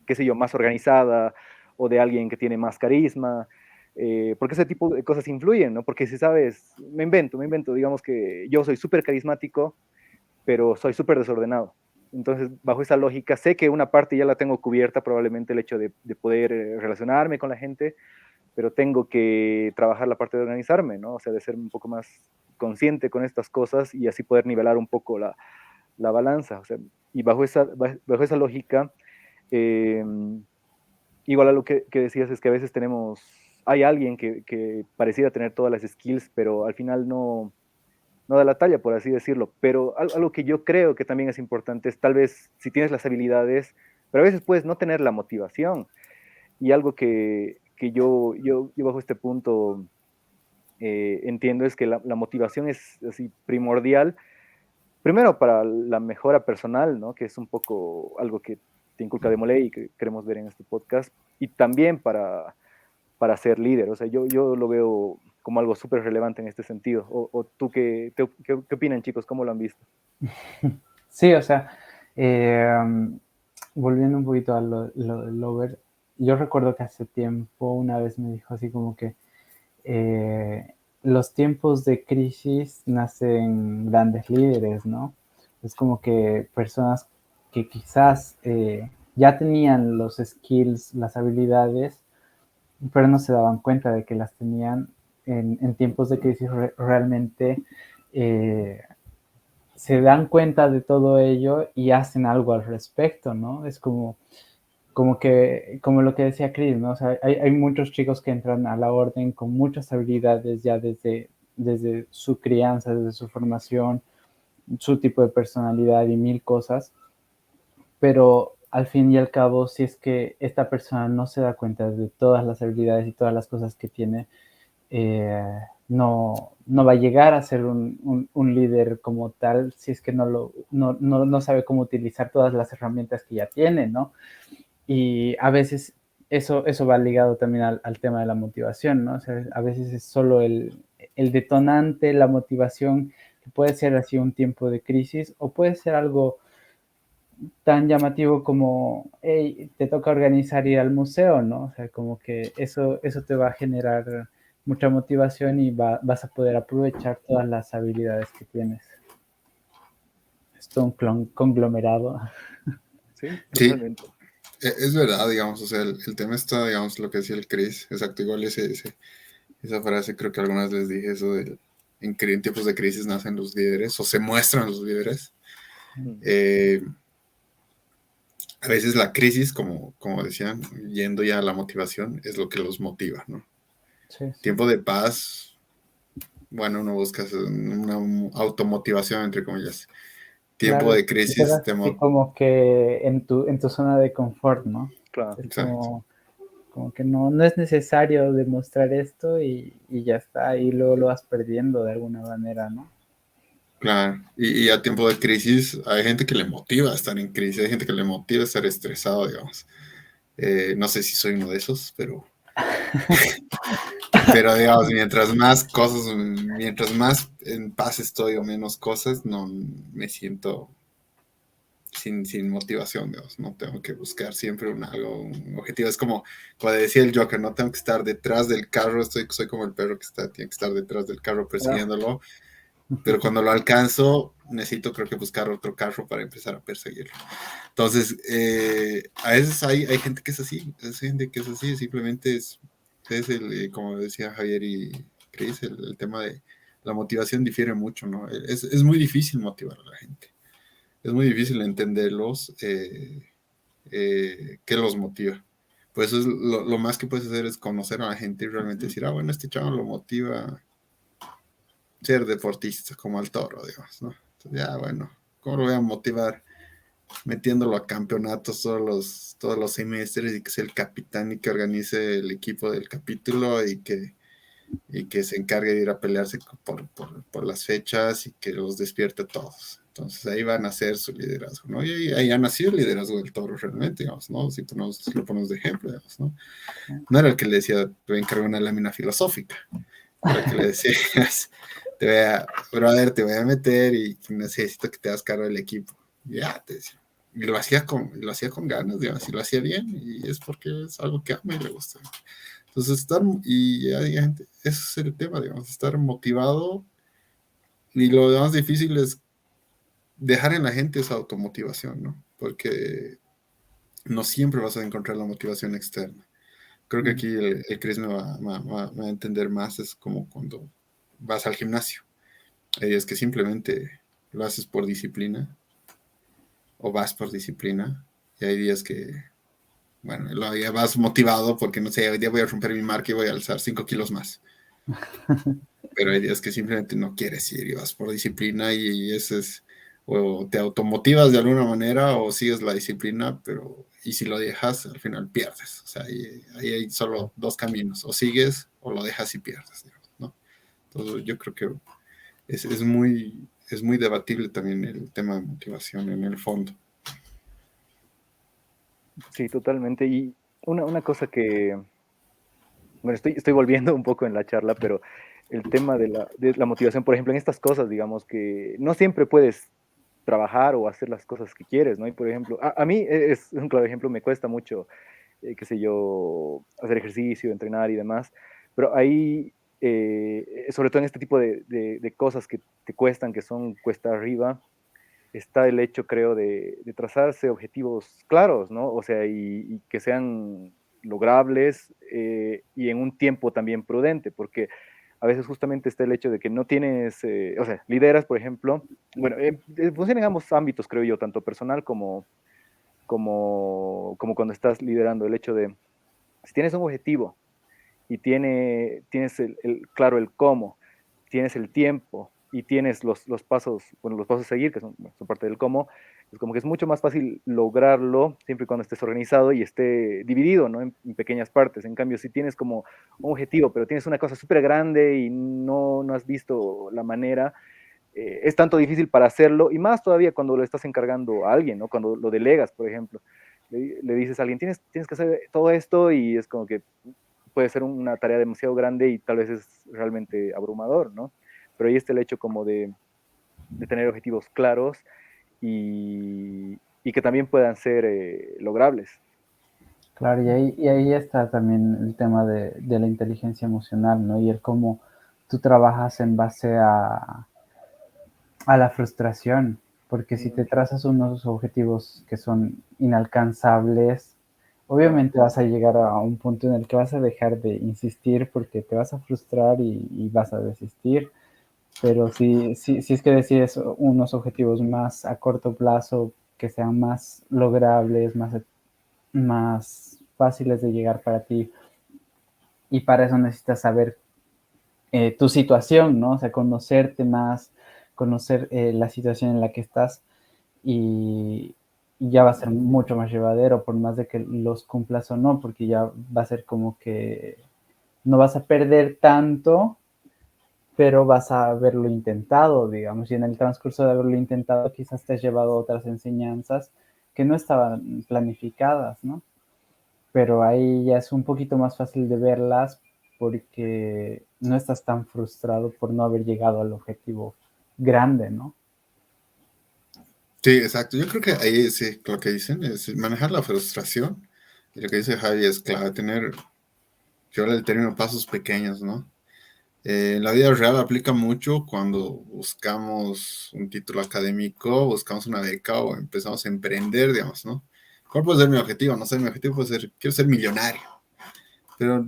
qué sé yo, más organizada o de alguien que tiene más carisma, porque ese tipo de cosas influyen, ¿no? Porque si sabes, me invento, digamos que yo soy súper carismático, pero soy súper desordenado. Entonces, bajo esa lógica, sé que una parte ya la tengo cubierta, probablemente el hecho de poder relacionarme con la gente, pero tengo que trabajar la parte de organizarme, ¿no? O sea, de ser un poco más consciente con estas cosas y así poder nivelar un poco la balanza. O sea, y bajo esa lógica, eh, igual a lo que decías es que a veces hay alguien que pareciera tener todas las skills, pero al final no da la talla, por así decirlo. Pero algo que yo creo que también es importante es tal vez si tienes las habilidades, pero a veces puedes no tener la motivación. Y algo que yo bajo este punto entiendo es que la motivación es así primordial, primero para la mejora personal, ¿no? Que es un poco algo que te inculca Demolay y que queremos ver en este podcast, y también para ser líder. O sea, yo lo veo como algo súper relevante en este sentido. O tú, qué opinan, chicos? ¿Cómo lo han visto? Sí, o sea, eh, volviendo un poquito a lo del Over, yo recuerdo que hace tiempo una vez me dijo así como que los tiempos de crisis nacen grandes líderes, ¿no? Es como que personas que quizás ya tenían los skills, las habilidades, pero no se daban cuenta de que las tenían en tiempos de crisis realmente se dan cuenta de todo ello y hacen algo al respecto, ¿no? Es como lo que decía Chris, ¿no? O sea, hay muchos chicos que entran a la orden con muchas habilidades ya desde su crianza, desde su formación, su tipo de personalidad y mil cosas, pero al fin y al cabo, si es que esta persona no se da cuenta de todas las habilidades y todas las cosas que tiene, no va a llegar a ser un líder como tal si es que no sabe cómo utilizar todas las herramientas que ya tiene, ¿no? Y a veces eso va ligado también al tema de la motivación, ¿no? O sea, a veces es solo el detonante, la motivación, que puede ser así un tiempo de crisis o puede ser algo tan llamativo como, hey, te toca organizar ir al museo, ¿no? O sea, como que eso te va a generar mucha motivación y vas a poder aprovechar todas las habilidades que tienes. Es todo un conglomerado. Sí, Sí, totalmente. es verdad, digamos, o sea, el tema está, digamos, lo que decía el Chris, exacto, igual esa frase creo que algunas les dije, eso de en tiempos de crisis nacen los líderes o se muestran los líderes. A veces la crisis, como decían, yendo ya a la motivación, es lo que los motiva, ¿no? Sí, sí. Tiempo de paz, bueno, uno busca una automotivación, entre comillas. Tiempo Claro, de te crisis, quedas así como que en tu zona de confort, ¿no? Claro. Es exacto, como que no es necesario demostrar esto y ya está, y luego lo vas perdiendo de alguna manera, ¿no? claro. Y a tiempo de crisis hay gente que le motiva a estar en crisis, hay gente que le motiva a estar estresado, digamos. No sé si soy uno de esos, pero digamos, mientras más cosas, mientras más en paz estoy o menos cosas, no me siento sin motivación, digamos. No tengo que buscar siempre un objetivo. Es como decía el Joker, no tengo que estar detrás del carro, soy como el perro tiene que estar detrás del carro Ah, persiguiéndolo, pero cuando lo alcanzo, necesito creo que buscar otro carro para empezar a perseguirlo. Entonces, a veces hay gente que es así, simplemente como decía Javier y Chris, el tema de la motivación difiere mucho, ¿no? Es muy difícil motivar a la gente, es muy difícil entenderlos, qué los motiva. Pues eso es lo más que puedes hacer es conocer a la gente y realmente decir, bueno, este chavo lo motiva ser deportista como al Toro, digamos, ¿no? Entonces, ya, bueno, ¿cómo lo voy a motivar? Metiéndolo a campeonatos todos los semestres y que sea el capitán y que organice el equipo del capítulo y que se encargue de ir a pelearse por las fechas y que los despierte a todos. Entonces ahí van a ser su liderazgo, ¿no? Y ahí ha nacido el liderazgo del Toro realmente, digamos, ¿no? Si lo ponemos de ejemplo, digamos, ¿no? No era el que le decía, te voy a encargar una lámina filosófica, era el que le decía, brother, te voy a meter y necesito que te hagas cargo del equipo. Ya, te decía. Y lo hacía con ganas, digamos, y lo hacía bien, y es porque es algo que ama y le gusta. Entonces, ese es el tema, digamos, estar motivado, y lo más difícil es dejar en la gente esa automotivación, ¿no? Porque no siempre vas a encontrar la motivación externa. Creo que aquí el Chris me va a entender más, es como cuando vas al gimnasio. Hay días que simplemente lo haces por disciplina o vas por disciplina, y hay días que, bueno, ya vas motivado porque, no sé, hoy día voy a romper mi marca y voy a alzar 5 kilos más. Pero hay días que simplemente no quieres ir y vas por disciplina, y ese es, o te automotivas de alguna manera o sigues la disciplina, pero y si lo dejas, al final pierdes. O sea, ahí hay solo dos caminos, o sigues o lo dejas y pierdes, digamos, ¿no? Entonces yo creo que es muy debatible también el tema de motivación en el fondo. Sí, totalmente. Y una cosa que, bueno, estoy volviendo un poco en la charla, pero el tema de la motivación, por ejemplo, en estas cosas, digamos que no siempre puedes trabajar o hacer las cosas que quieres, ¿no? Y por ejemplo, a mí es un claro ejemplo, me cuesta mucho, qué sé yo, hacer ejercicio, entrenar y demás, pero ahí, sobre todo en este tipo de cosas que te cuestan, que son cuesta arriba, está el hecho, creo, de trazarse objetivos claros, ¿no? O sea, y que sean logrables y en un tiempo también prudente, porque a veces justamente está el hecho de que no tienes, o sea, lideras, por ejemplo, bueno, funciona en ambos ámbitos, creo yo, tanto personal como cuando estás liderando, el hecho de, si tienes un objetivo y tienes claro el cómo, tienes el tiempo y tienes los pasos, bueno, los pasos a seguir, que son, bueno, son parte del cómo, es como que es mucho más fácil lograrlo siempre y cuando estés organizado y esté dividido, ¿no? En pequeñas partes. En cambio, si tienes como un objetivo, pero tienes una cosa súper grande y no has visto la manera, es tanto difícil para hacerlo, y más todavía cuando lo estás encargando a alguien, ¿no? Cuando lo delegas, por ejemplo. Le dices a alguien, tienes que hacer todo esto y es como que puede ser una tarea demasiado grande y tal vez es realmente abrumador, ¿no? Pero ahí está el hecho como de tener objetivos claros y que también puedan ser logrables. Claro, y ahí está también el tema de la inteligencia emocional, ¿no? Y el cómo tú trabajas en base a la frustración, porque si te trazas unos objetivos que son inalcanzables, obviamente vas a llegar a un punto en el que vas a dejar de insistir porque te vas a frustrar y vas a desistir. Pero si es que decides unos objetivos más a corto plazo, que sean más logrables, más fáciles de llegar para ti, y para eso necesitas saber tu situación, ¿no? O sea, conocerte más, conocer la situación en la que estás y, y ya va a ser mucho más llevadero, por más de que los cumplas o no, porque ya va a ser como que no vas a perder tanto, pero vas a haberlo intentado, digamos, y en el transcurso de haberlo intentado quizás te has llevado otras enseñanzas que no estaban planificadas, ¿no? Pero ahí ya es un poquito más fácil de verlas porque no estás tan frustrado por no haber llegado al objetivo grande, ¿no? Sí, exacto. Yo creo que ahí sí, lo que dicen es manejar la frustración. Y lo que dice Javi es clave, yo el término pasos pequeños, ¿no? En la vida real aplica mucho cuando buscamos un título académico, buscamos una beca o empezamos a emprender, digamos, ¿no? ¿Cuál puede ser mi objetivo? No sé, mi objetivo puede ser, quiero ser millonario, pero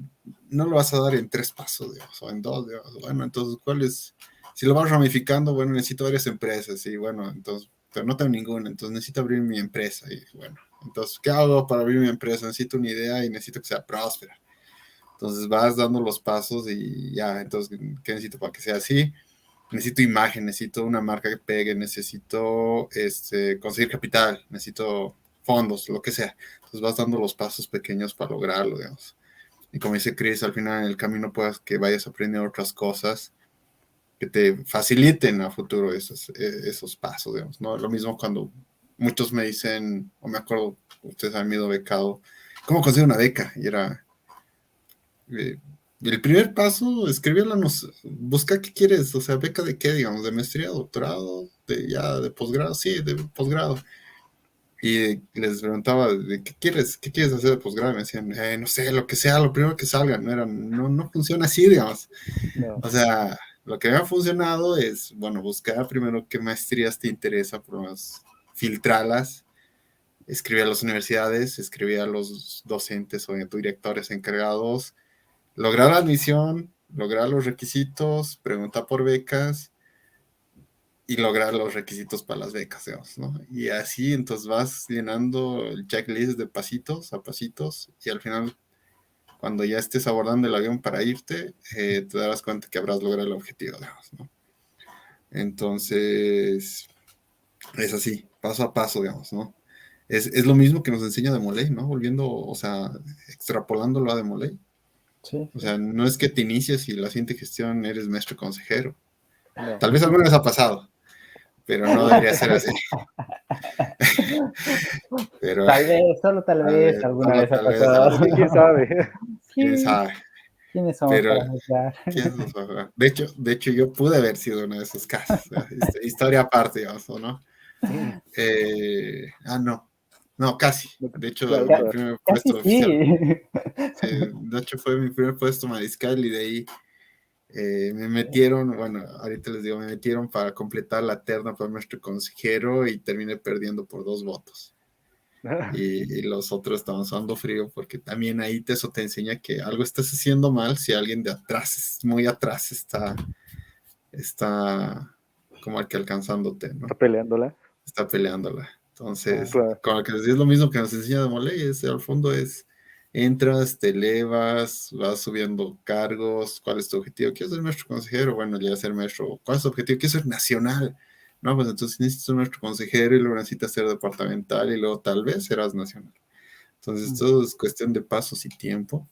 no lo vas a dar en 3 pasos, digamos, o en 2, digamos. Bueno, entonces, ¿cuál es? Si lo vas ramificando, bueno, necesito varias empresas, y bueno, entonces, pero no tengo ninguna, entonces necesito abrir mi empresa, y bueno, entonces, ¿qué hago para abrir mi empresa? Necesito una idea y necesito que sea próspera. Entonces vas dando los pasos y ya, entonces, ¿qué necesito para que sea así? Necesito imagen, necesito una marca que pegue, necesito conseguir capital, necesito fondos, lo que sea. Entonces vas dando los pasos pequeños para lograrlo, digamos. Y como dice Chris, al final en el camino puedas que vayas aprendiendo otras cosas que te faciliten a futuro esos pasos, digamos, ¿no? Lo mismo cuando muchos me dicen, o me acuerdo, ustedes han ido becado, ¿cómo consigo una beca? Y era, eh, el primer paso, escribirla, busca qué quieres, o sea, beca de qué, digamos, de maestría, doctorado, de posgrado, sí, de posgrado. Y les preguntaba, ¿de qué quieres hacer de posgrado? Y me decían, no sé, lo que sea, lo primero que salga, no funciona así, digamos. No. O sea, lo que me ha funcionado es, bueno, buscar primero qué maestrías te interesa, por lo menos filtrarlas, escribir a las universidades, escribir a los docentes o directores encargados, lograr la admisión, lograr los requisitos, preguntar por becas y lograr los requisitos para las becas, digamos, ¿no? Y así entonces vas llenando el checklist de pasitos a pasitos y al final, cuando ya estés abordando el avión para irte, te darás cuenta que habrás logrado el objetivo, digamos, ¿no? Entonces, es así, paso a paso, digamos, ¿no? Es lo mismo que nos enseña Demolay, ¿no? Volviendo, o sea, extrapolándolo a Demolay. Sí, O sea, no es que te inicies y la siguiente gestión eres maestro consejero. No. Tal vez alguna vez ha pasado, pero no debería ser así. Pero, tal vez, solo tal a vez, ver, alguna solo vez ha tal vez pasado. alguna ¿Quién vez, sabe? quién Sí, sabe. ¿quiénes somos Pero, para juzgar? ¿quién lo sabrá? De hecho, yo pude haber sido uno de esos casos. ¿No? Historia aparte, digamos, ¿no? No. No, casi. De hecho, Claro, mi Ca- claro. primer Casi puesto oficial. sí. Sí, de hecho, fue mi primer puesto mariscal y de ahí me metieron, bueno, ahorita les digo, me metieron para completar la terna para nuestro consejero y terminé perdiendo por 2 votos. Y los otros estaban sudando frío porque también ahí eso te enseña que algo estás haciendo mal si alguien de atrás, muy atrás, está como al que alcanzándote, Está ¿no? peleándola. Está peleándola. Ah, Entonces, Claro. con lo que les digo, es lo mismo que nos enseña de Molay, al fondo entras, te elevas, vas subiendo cargos, ¿cuál es tu objetivo? ¿Quieres ser maestro consejero? Bueno, ya ser maestro, ¿cuál es tu objetivo? ¿Quieres ser nacional? No, pues entonces necesitas ser maestro consejero y luego necesitas ser departamental y luego tal vez serás nacional. Entonces, mm, todo es cuestión de pasos y tiempo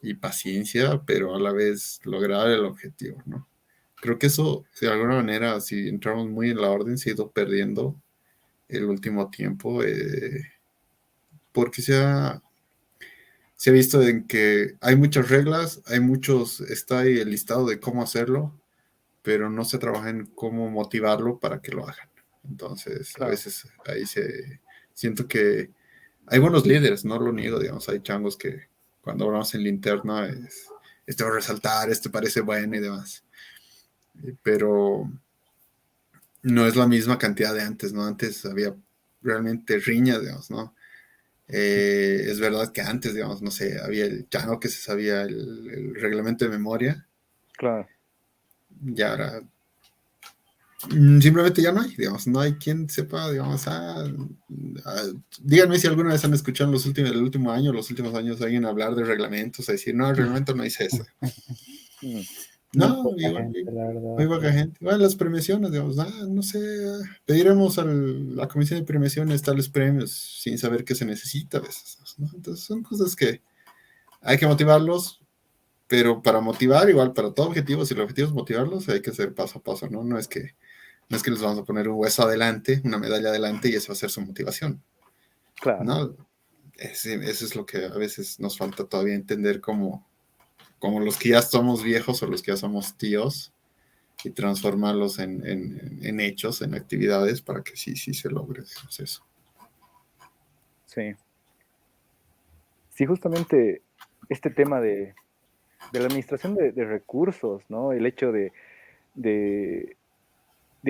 y paciencia, pero a la vez lograr el objetivo, ¿no? Creo que eso, de alguna manera, si entramos muy en la orden, se ha ido perdiendo el último tiempo, porque se ha visto en que hay muchas reglas, está ahí el listado de cómo hacerlo, pero no se trabaja en cómo motivarlo para que lo hagan. Entonces, a Claro. veces siento que hay buenos líderes, no lo niego, digamos, hay changos que cuando hablamos en linterna este va a resaltar, este parece bueno y demás, pero no es la misma cantidad de antes, ¿no? Antes había realmente riñas, digamos, ¿no? Es verdad que antes, digamos, no sé, había el chango que se sabía el reglamento de memoria, Claro. y ahora simplemente ya no hay, digamos, no hay quien sepa, digamos, díganme si alguna vez han escuchado el último año, los últimos años, alguien hablar de reglamentos, a decir, no, el reglamento no dice eso. Mm. muy No, poca igual, gente, la muy verdad. poca gente. Igual las premiaciones, digamos, no sé, pediremos a la comisión de premiaciones tales premios sin saber qué se necesita a veces, ¿no? Entonces son cosas que hay que motivarlos, pero para motivar, igual para todo objetivo, si el objetivo es motivarlos, hay que hacer paso a paso, ¿no? No es que les vamos a poner un hueso adelante, una medalla adelante y eso va a ser su motivación, Claro. ¿no? Eso es lo que a veces nos falta todavía entender como los que ya somos viejos o los que ya somos tíos y transformarlos en hechos, en actividades para que sí se logre eso. Sí. Sí, justamente este tema de la administración de recursos, ¿no? El hecho de, de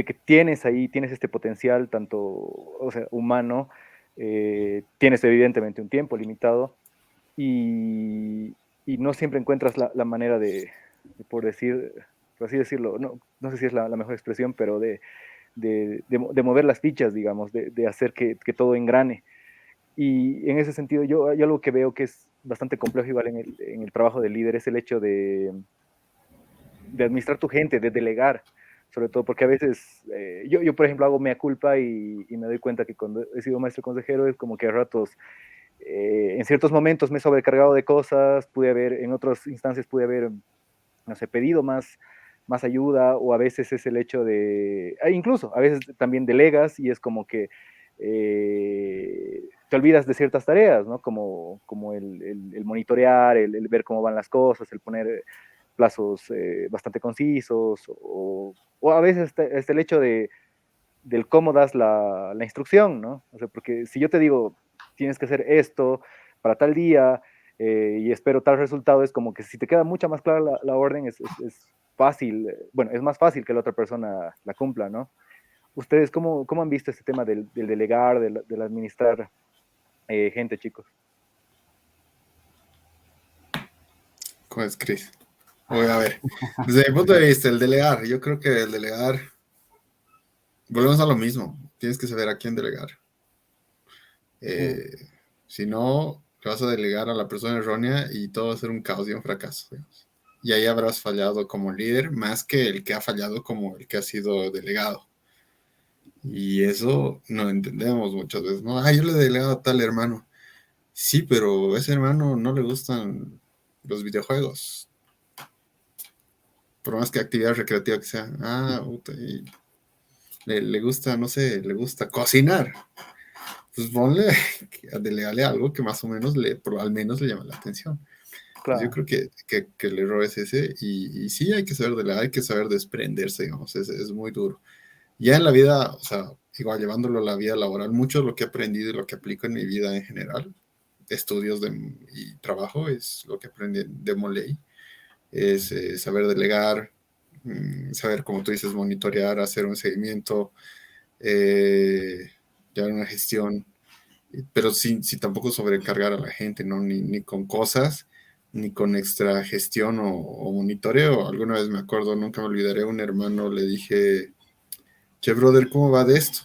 que tienes este potencial, tanto, o sea, humano, tienes evidentemente un tiempo limitado y no siempre encuentras la manera por así decirlo, no sé si es la mejor expresión, pero de mover las fichas, digamos, de hacer que todo engrane. Y en ese sentido, yo algo que veo que es bastante complejo igual en el trabajo del líder es el hecho de administrar tu gente, de delegar, sobre todo porque a veces, yo por ejemplo hago mea culpa y me doy cuenta que cuando he sido maestro consejero es como que a ratos, en ciertos momentos me he sobrecargado de cosas, en otras instancias pude haber, no sé, pedido más ayuda, o a veces es el hecho incluso a veces también delegas y es como que te olvidas de ciertas tareas, ¿no? Como el monitorear, el ver cómo van las cosas, el poner plazos bastante concisos, o a veces hasta el hecho del cómo das la instrucción, ¿no? O sea, porque si yo te digo, tienes que hacer esto para tal día y espero tal resultado, es como que si te queda mucha más clara la orden, es fácil, bueno, es más fácil que la otra persona la cumpla, ¿no? ¿Ustedes cómo han visto este tema del delegar, del administrar gente, chicos? ¿Cómo es, Cris? Voy a ver. Desde mi punto de vista, el delegar, yo creo que el delegar, volvemos a lo mismo, tienes que saber a quién delegar. Mm, Eh, si no, te vas a delegar a la persona errónea y todo va a ser un caos y un fracaso, digamos. Y ahí habrás fallado como líder más que el que ha fallado como el que ha sido delegado. Y eso no entendemos muchas veces, ¿no? Yo le he delegado a tal hermano. Sí, pero a ese hermano no le gustan los videojuegos, por más que actividad recreativa que sea. Puta, y le gusta, no sé, le gusta cocinar. Pues ponle, delegale algo que más o menos al menos le llama la atención. Pues yo Claro, creo que el error es ese, y sí hay que saber delegar, hay que saber desprenderse, digamos, es muy duro. Ya en la vida, o sea, igual llevándolo a la vida laboral, mucho de lo que he aprendido y lo que aplico en mi vida en general, estudios y trabajo, es lo que aprendí de Moley, es saber delegar, saber, como tú dices, monitorear, hacer un seguimiento, llevar una gestión, pero sin tampoco sobrecargar a la gente, ¿no? Ni con cosas, ni con extra gestión o monitoreo. Alguna vez me acuerdo, nunca me olvidaré, un hermano le dije, che, brother, ¿cómo va de esto?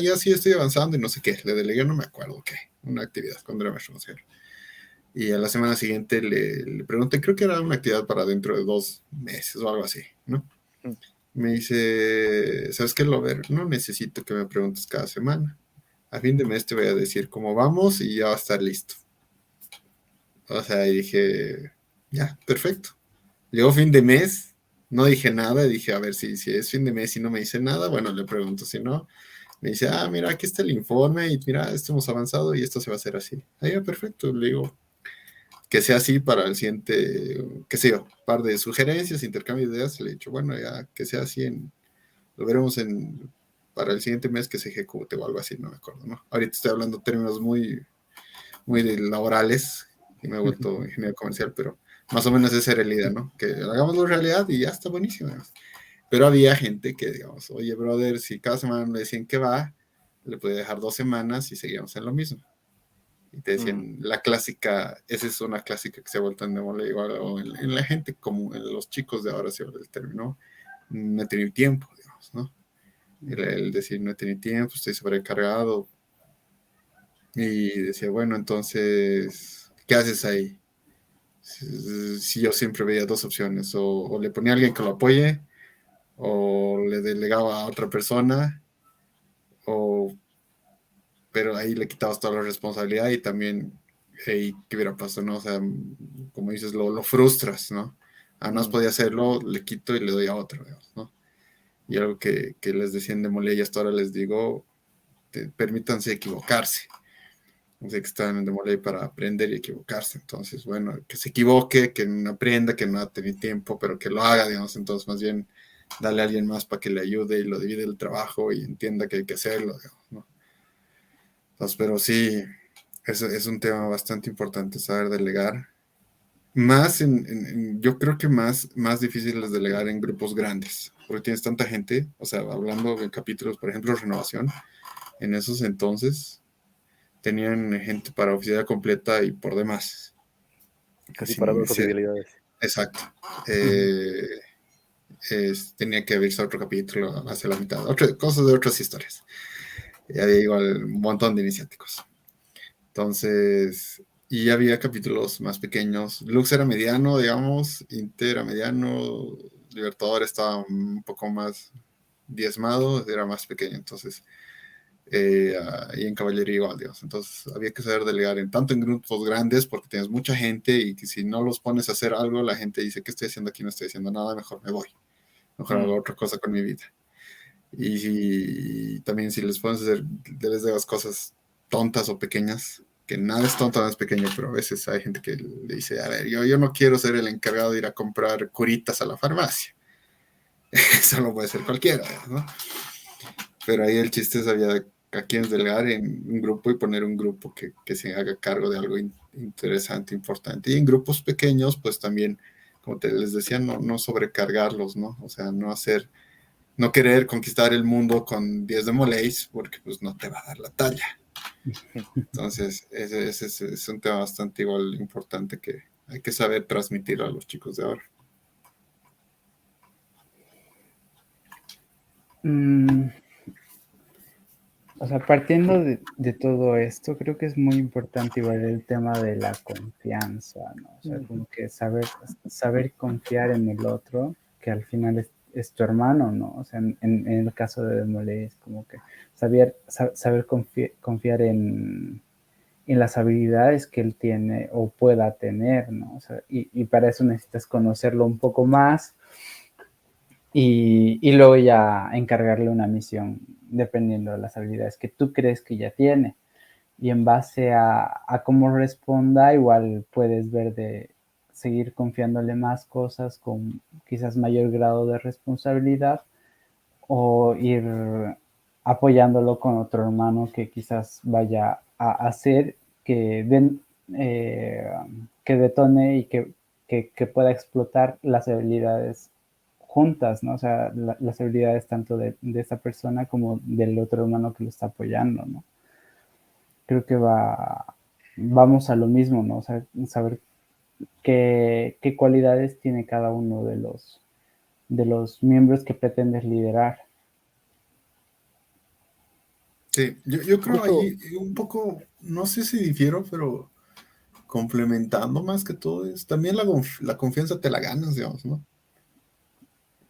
Ya sí estoy avanzando y no sé qué. Le delegué, no me acuerdo qué, una actividad cuando era maestro musical. Y a la semana siguiente le pregunté, creo que era una actividad para dentro de 2 meses o algo así, ¿no? mm, Me dice, ¿sabes qué, Lover? No necesito que me preguntes cada semana. A fin de mes te voy a decir cómo vamos y ya va a estar listo. O sea, y dije, ya, perfecto. Llegó fin de mes, no dije nada, dije, a ver si es fin de mes y no me dice nada, bueno, le pregunto, si no, me dice, mira, aquí está el informe y mira, esto hemos avanzado y esto se va a hacer así. Ya, perfecto, le digo, que sea así para el siguiente, qué sé yo, par de sugerencias, intercambio de ideas, le he dicho, bueno, ya, que sea así, lo veremos para el siguiente mes que se ejecute o algo así, no me acuerdo, ¿no? Ahorita estoy hablando términos muy, muy laborales y me he vuelto ingeniero comercial, pero más o menos esa era la idea, ¿no? Que hagámoslo realidad y ya está buenísimo. Digamos. Pero había gente que, digamos, oye, brother, si cada semana le decían que va, le podía dejar 2 semanas y seguíamos en lo mismo. Y te mm, decían, la clásica, esa es una clásica que se ha vuelto en mole igual, o en la gente, como en los chicos de ahora se habla el término, no he tenido tiempo, digamos, ¿no? El decir, no he tenido tiempo, estoy sobrecargado. Y decía, bueno, entonces, ¿qué haces ahí? Si yo siempre veía dos opciones, o le ponía a alguien que lo apoye, o le delegaba a otra persona, o, pero ahí le quitabas toda la responsabilidad y también, hey, ¿qué hubiera pasado? ¿No? O sea, como dices, lo frustras, ¿no? No mm, podía hacerlo, le quito y le doy a otro, digamos, ¿no? Y algo que les decían de Mole y hasta ahora les digo, permítanse equivocarse. O sea, que están en Demolay para aprender y equivocarse. Entonces, bueno, que se equivoque, que no aprenda, que no ha tenido tiempo, pero que lo haga, digamos. Entonces, más bien, darle a alguien más para que le ayude y lo divide el trabajo y entienda que hay que hacerlo, digamos, ¿no? Entonces, pero sí, es un tema bastante importante saber delegar. Más yo creo que más difícil es delegar en grupos grandes, porque tienes tanta gente, o sea, hablando de capítulos, por ejemplo, renovación, en esos entonces tenían gente para oficina completa y por demás. casi para Sin dos ser, oficialidades. exacto. Ujú. Eh, tenía que abrirse otro capítulo hacia la mitad, cosas de otras historias. Y había igual un montón de iniciáticos. Entonces, y había capítulos más pequeños. Lux era mediano, digamos, Inter era mediano, Libertador estaba un poco más diezmado, era más pequeño. Entonces, y en caballería igual, digamos. Entonces había que saber delegar tanto en grupos grandes porque tienes mucha gente y que si no los pones a hacer algo, la gente dice, ¿qué estoy haciendo aquí? No estoy haciendo nada, mejor me voy, mejor hago Mm, otra cosa con mi vida. Y también si les pones a hacer, les das cosas tontas o pequeñas, que nada es tonto, nada es pequeño, pero a veces hay gente que le dice, a ver, yo no quiero ser el encargado de ir a comprar curitas a la farmacia. Eso lo puede ser cualquiera, ¿no? Pero ahí el chiste es había a quienes delegar en un grupo y poner un grupo que se haga cargo de algo interesante, importante. Y en grupos pequeños, pues también, como te les decía, no sobrecargarlos, ¿no? O sea, no querer conquistar el mundo con 10 demoleys, porque pues no te va a dar la talla. Entonces, ese es un tema bastante igual importante que hay que saber transmitir a los chicos de ahora. Mm, o sea, partiendo de todo esto, creo que es muy importante igual el tema de la confianza, ¿no? O sea, ujú. como que saber confiar en el otro, que al final es tu hermano, ¿no? O sea, en el caso de Demolay es como que saber confiar en las habilidades que él tiene o pueda tener, ¿no? O sea, y para eso necesitas conocerlo un poco más y luego ya encargarle una misión dependiendo de las habilidades que tú crees que ya tiene. Y en base a cómo responda, igual puedes ver de seguir confiándole más cosas con quizás mayor grado de responsabilidad o ir apoyándolo con otro hermano que quizás vaya a hacer eh, que detone y que pueda explotar las habilidades juntas, ¿no? O sea, las habilidades tanto de esa persona como del otro hermano que lo está apoyando, ¿no? Creo que vamos a lo mismo, ¿no? O sea, saber qué cualidades tiene cada uno de los miembros que pretendes liderar. Sí, yo creo Justo, ahí un poco, no sé si difiero, pero complementando más que todo es también la confianza te la ganas, digamos, ¿no?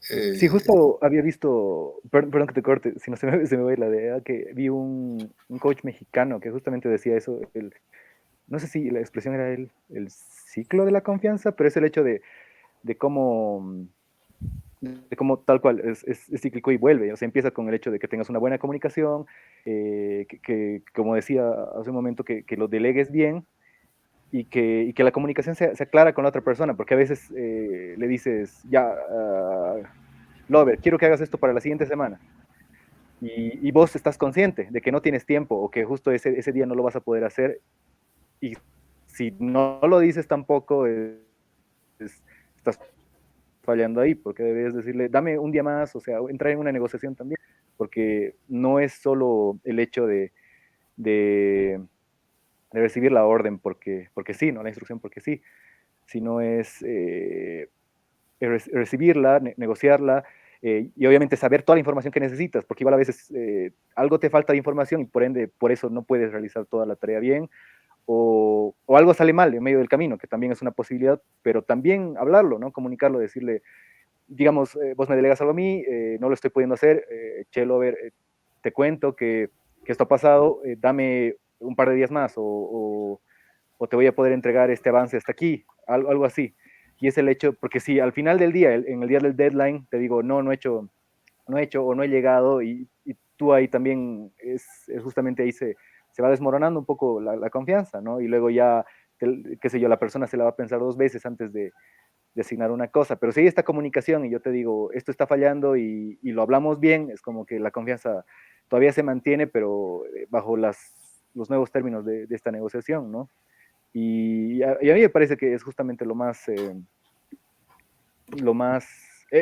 sí, Eh, justo había visto, perdón que te corte, si no se me va a ir la idea, que vi un coach mexicano que justamente decía eso, no sé si la expresión era el ciclo de la confianza, pero es el hecho de cómo, de cómo tal cual es cíclico y vuelve. O sea, empieza con el hecho de que tengas una buena comunicación, como decía hace un momento, que lo delegues bien y que la comunicación se aclara con la otra persona, porque a veces le dices, ya, Lover, quiero que hagas esto para la siguiente semana. Y vos estás consciente de que no tienes tiempo o que justo ese día no lo vas a poder hacer. Y si no lo dices tampoco, estás fallando ahí, porque debes decirle, dame un día más, o sea, entrar en una negociación también, porque no es solo el hecho de, de recibir la orden porque sí, ¿no? La instrucción porque sí, sino es recibirla, negociarla, y obviamente saber toda la información que necesitas, porque igual a veces algo te falta de información y por ende, por eso no puedes realizar toda la tarea bien, o algo sale mal en medio del camino, que también es una posibilidad, pero también hablarlo, ¿no? Comunicarlo, decirle, digamos, vos me delegas algo a mí, no lo estoy pudiendo hacer, Chelo, a ver, te cuento que esto ha pasado, dame un par de días más o te voy a poder entregar este avance hasta aquí, algo así. Y es el hecho, porque si al final del día, en el día del deadline, te digo, no he hecho, o no he llegado, y tú ahí también, es justamente ahí se va desmoronando un poco la confianza, ¿no? Y luego ya, qué sé yo, la persona se la va a pensar dos veces antes de asignar una cosa, pero si hay esta comunicación y yo te digo, esto está fallando y lo hablamos bien, es como que la confianza todavía se mantiene, pero bajo los nuevos términos de esta negociación, ¿no? Y a mí me parece que es justamente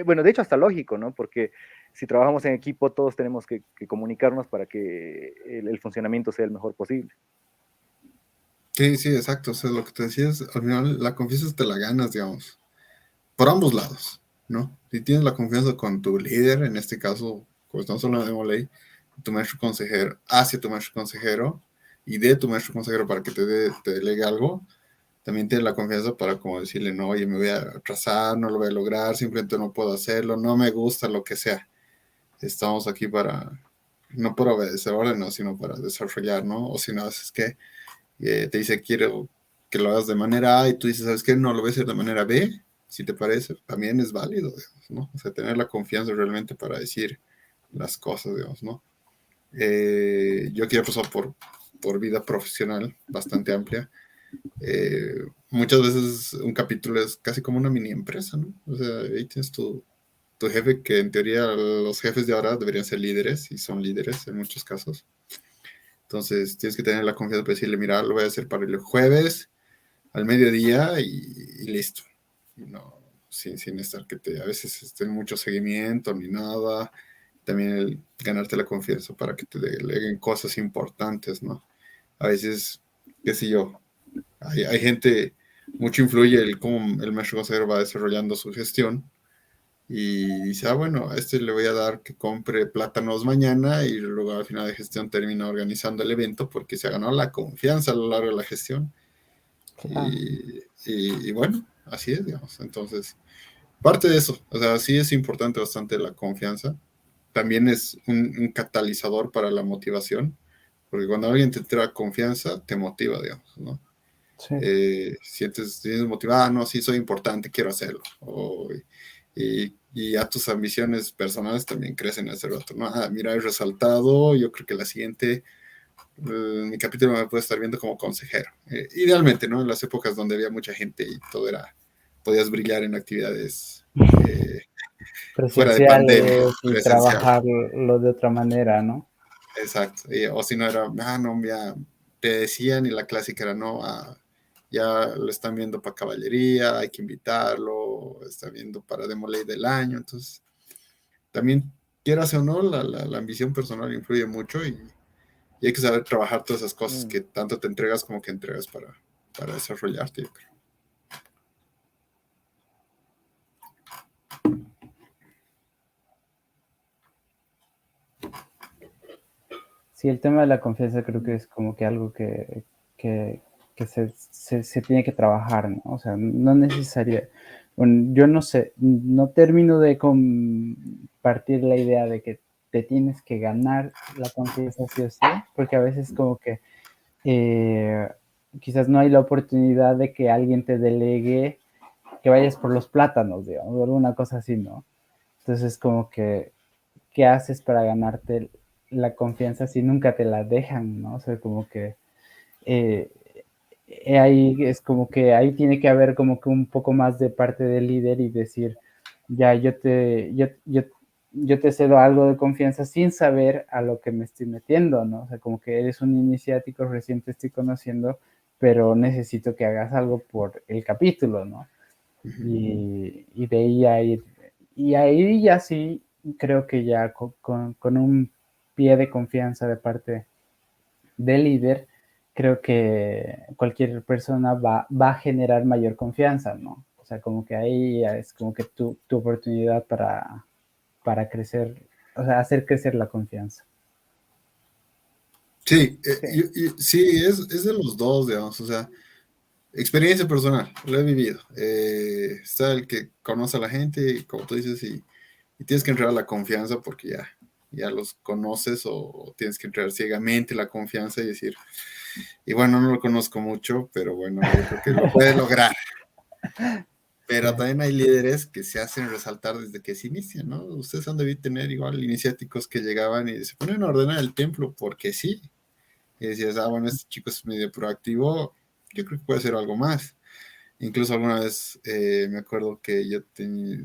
bueno, de hecho hasta lógico, ¿no? Porque si trabajamos en equipo, todos tenemos que comunicarnos para que el funcionamiento sea el mejor posible. sí, sí, exacto. O sea, lo que te decía es, al final la confianza te la ganas, digamos, por ambos lados, ¿no? Si tienes la confianza con tu líder, en este caso, como estamos hablando de Molay, tu maestro consejero, hacia tu maestro consejero y de tu maestro consejero para que te delegue algo, también tienes la confianza para como decirle, no, oye, me voy a atrasar, no lo voy a lograr, simplemente no puedo hacerlo, no me gusta, lo que sea. Estamos aquí para, no para obedecer órdenes, sino para desarrollar, ¿no? O si no, es que te dice, quiero que lo hagas de manera A y tú dices, ¿sabes qué? No, lo voy a hacer de manera B, si te parece, también es válido, digamos, ¿no? O sea, tener la confianza realmente para decir las cosas, digamos, ¿no? Yo aquí he pasado por vida profesional bastante amplia. Muchas veces un capítulo es casi como una mini empresa, ¿no? O sea, ahí tienes tu jefe, que en teoría los jefes de ahora deberían ser líderes y son líderes en muchos casos. Entonces tienes que tener la confianza para decirle, mira, lo voy a hacer para el jueves al mediodía y listo. Y no, sin estar a veces esté en mucho seguimiento ni nada. También ganarte la confianza para que te deleguen cosas importantes, ¿no? A veces, qué sé yo, hay gente, mucho influye el cómo el maestro consejero va desarrollando su gestión y dice, ah, bueno, a este le voy a dar que compre plátanos mañana y luego al final de gestión termina organizando el evento porque se ha ganado la confianza a lo largo de la gestión. Claro. Y bueno, así es, digamos. Entonces, Parte de eso, o sea, sí es importante bastante la confianza. También es un catalizador para la motivación, porque cuando alguien te trae confianza, te motiva, digamos, ¿no? Sí. Sientes motivado, no, sí, soy importante, quiero hacerlo. Y a tus ambiciones personales también crecen ese rato, ¿no? Ah, mira, he resaltado, yo creo que la siguiente, mi capítulo me puede estar viendo como consejero. Idealmente, ¿no? En las épocas donde había mucha gente y todo era, podías brillar en actividades fuera de pandemia, Presenciales y presencial. trabajarlo de otra manera, ¿no? Exacto. O si no era, no, ya te decían y la clásica era, no, ya lo están viendo para caballería, hay que invitarlo, están viendo para Demo Ley del año. Entonces, también, quieras o no, la ambición personal influye mucho y hay que saber trabajar todas esas cosas que tanto te entregas como que entregas para desarrollarte, yo creo. Sí, el tema de la confianza creo que es como que algo que se tiene que trabajar, ¿no? O sea, no necesaria. Bueno, yo no sé, no termino de compartir la idea de que te tienes que ganar la confianza sí o sí, porque a veces como que eh, quizás no hay la oportunidad de que alguien te delegue que vayas por los plátanos, digamos, o alguna cosa así, ¿no? Entonces como que qué haces para ganarte la confianza si nunca te la dejan, ¿no? O sea, como que eh, ahí es como que ahí tiene que haber como que un poco más de parte del líder y decir, ya, yo te cedo algo de confianza sin saber a lo que me estoy metiendo, ¿no? O sea, como que eres un iniciático, recién te estoy conociendo, pero necesito que hagas algo por el capítulo, ¿no? Y de ahí a ir. Y ahí ya sí, creo que ya con un pie de confianza de parte del líder, creo que cualquier persona va a generar mayor confianza, ¿no? O sea, como que ahí ya es como que tu oportunidad para crecer, o sea, hacer crecer la confianza. Sí, Sí, sí, es de los dos, digamos, o sea, experiencia personal, lo he vivido. Está el que conoce a la gente, como tú dices, y tienes que entrar a la confianza porque ya los conoces o tienes que entrar ciegamente a la confianza y decir, y bueno, no lo conozco mucho, pero bueno, yo creo que lo puede lograr. sí, Pero también hay líderes que se hacen resaltar desde que se inician, ¿no? Ustedes han debido tener igual iniciáticos que llegaban y se ponen a ordenar el templo porque sí. Y decías, bueno, este chico es medio proactivo, yo creo que puede hacer algo más. Incluso alguna vez me acuerdo que yo tenía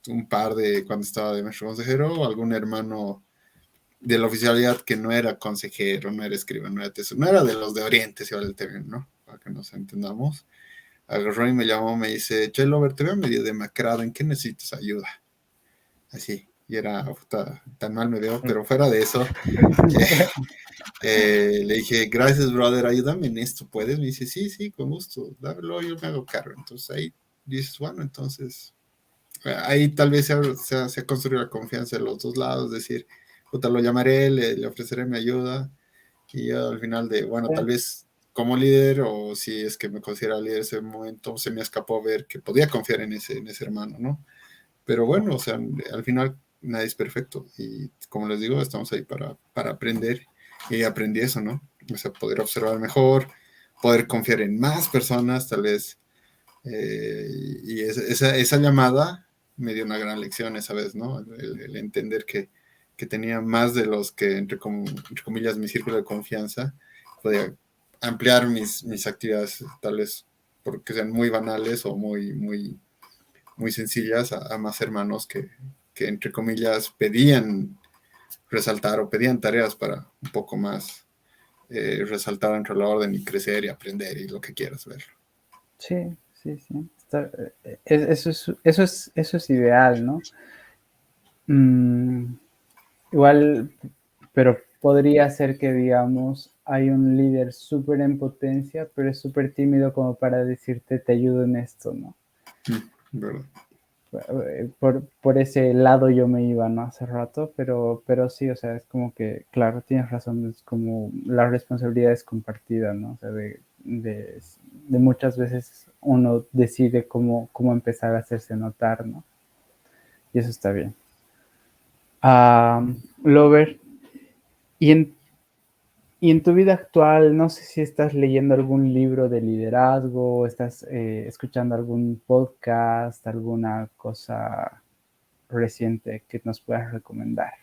un par de, cuando estaba de maestro consejero, algún hermano de la oficialidad que no era consejero, no era escribano, no era tesoro, no era de los de Oriente, si vale el término, ¿no? Para que nos entendamos. Agarró y me llamó, me dice, Che, Lover, te veo medio demacrado, ¿en qué necesitas ayuda? Así, y era, puta, tan mal me veo, pero fuera de eso, que le dije, gracias, brother, ayúdame en esto, ¿puedes? Me dice, sí, sí, con gusto, dámelo, yo me hago cargo. Entonces ahí dices, bueno, entonces ahí tal vez se ha construido la confianza de los dos lados, decir, puta, lo llamaré, le ofreceré mi ayuda, y yo al final de, bueno, tal vez como líder, o si es que me considera líder en ese momento, se me escapó ver que podía confiar en ese hermano, ¿no? Pero bueno, o sea, al final nadie es perfecto, y como les digo, estamos ahí para aprender, y aprendí eso, ¿no? O sea, poder observar mejor, poder confiar en más personas, tal vez, y esa llamada me dio una gran lección esa vez, ¿no? El entender que tenía más de los que, entre comillas, mi círculo de confianza, podía ampliar mis actividades, tal vez porque sean muy banales o muy sencillas, a más hermanos que, entre comillas, pedían resaltar o pedían tareas para un poco más resaltar dentro de la orden y crecer y aprender y lo que quieras ver. sí, sí, sí. Eso es ideal, ¿no? Mm, igual, pero podría ser que, digamos, hay un líder súper en potencia, pero es súper tímido como para decirte, te ayudo en esto, ¿no? ¿Verdad? Por ese lado yo me iba, ¿no? Hace rato, pero sí, o sea, es como que, claro, tienes razón, es como la responsabilidad es compartida, ¿no? O sea, de muchas veces uno decide cómo empezar a hacerse notar, ¿no? y eso está bien. Lover, y en tu vida actual, no sé si estás leyendo algún libro de liderazgo, estás escuchando algún podcast, alguna cosa reciente que nos puedas recomendar.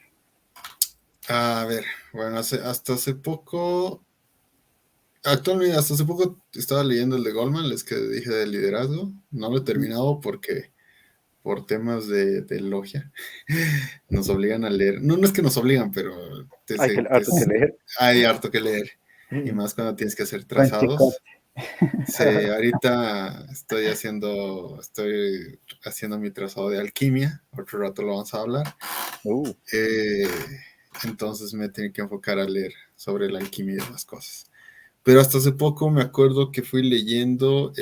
A ver, bueno, hasta hace poco estaba leyendo el de Goldman, les que dije de liderazgo. No lo he terminado porque por temas de logia nos obligan a leer. No, no es que nos obligan, pero Harto que leer. hay harto que leer. Y más cuando tienes que hacer Con trazados. Sí, ahorita estoy haciendo mi trazado de alquimia. Otro rato lo vamos a hablar. Entonces me tengo que enfocar a leer sobre la alquimia y demás cosas. Pero hasta hace poco me acuerdo que fui leyendo,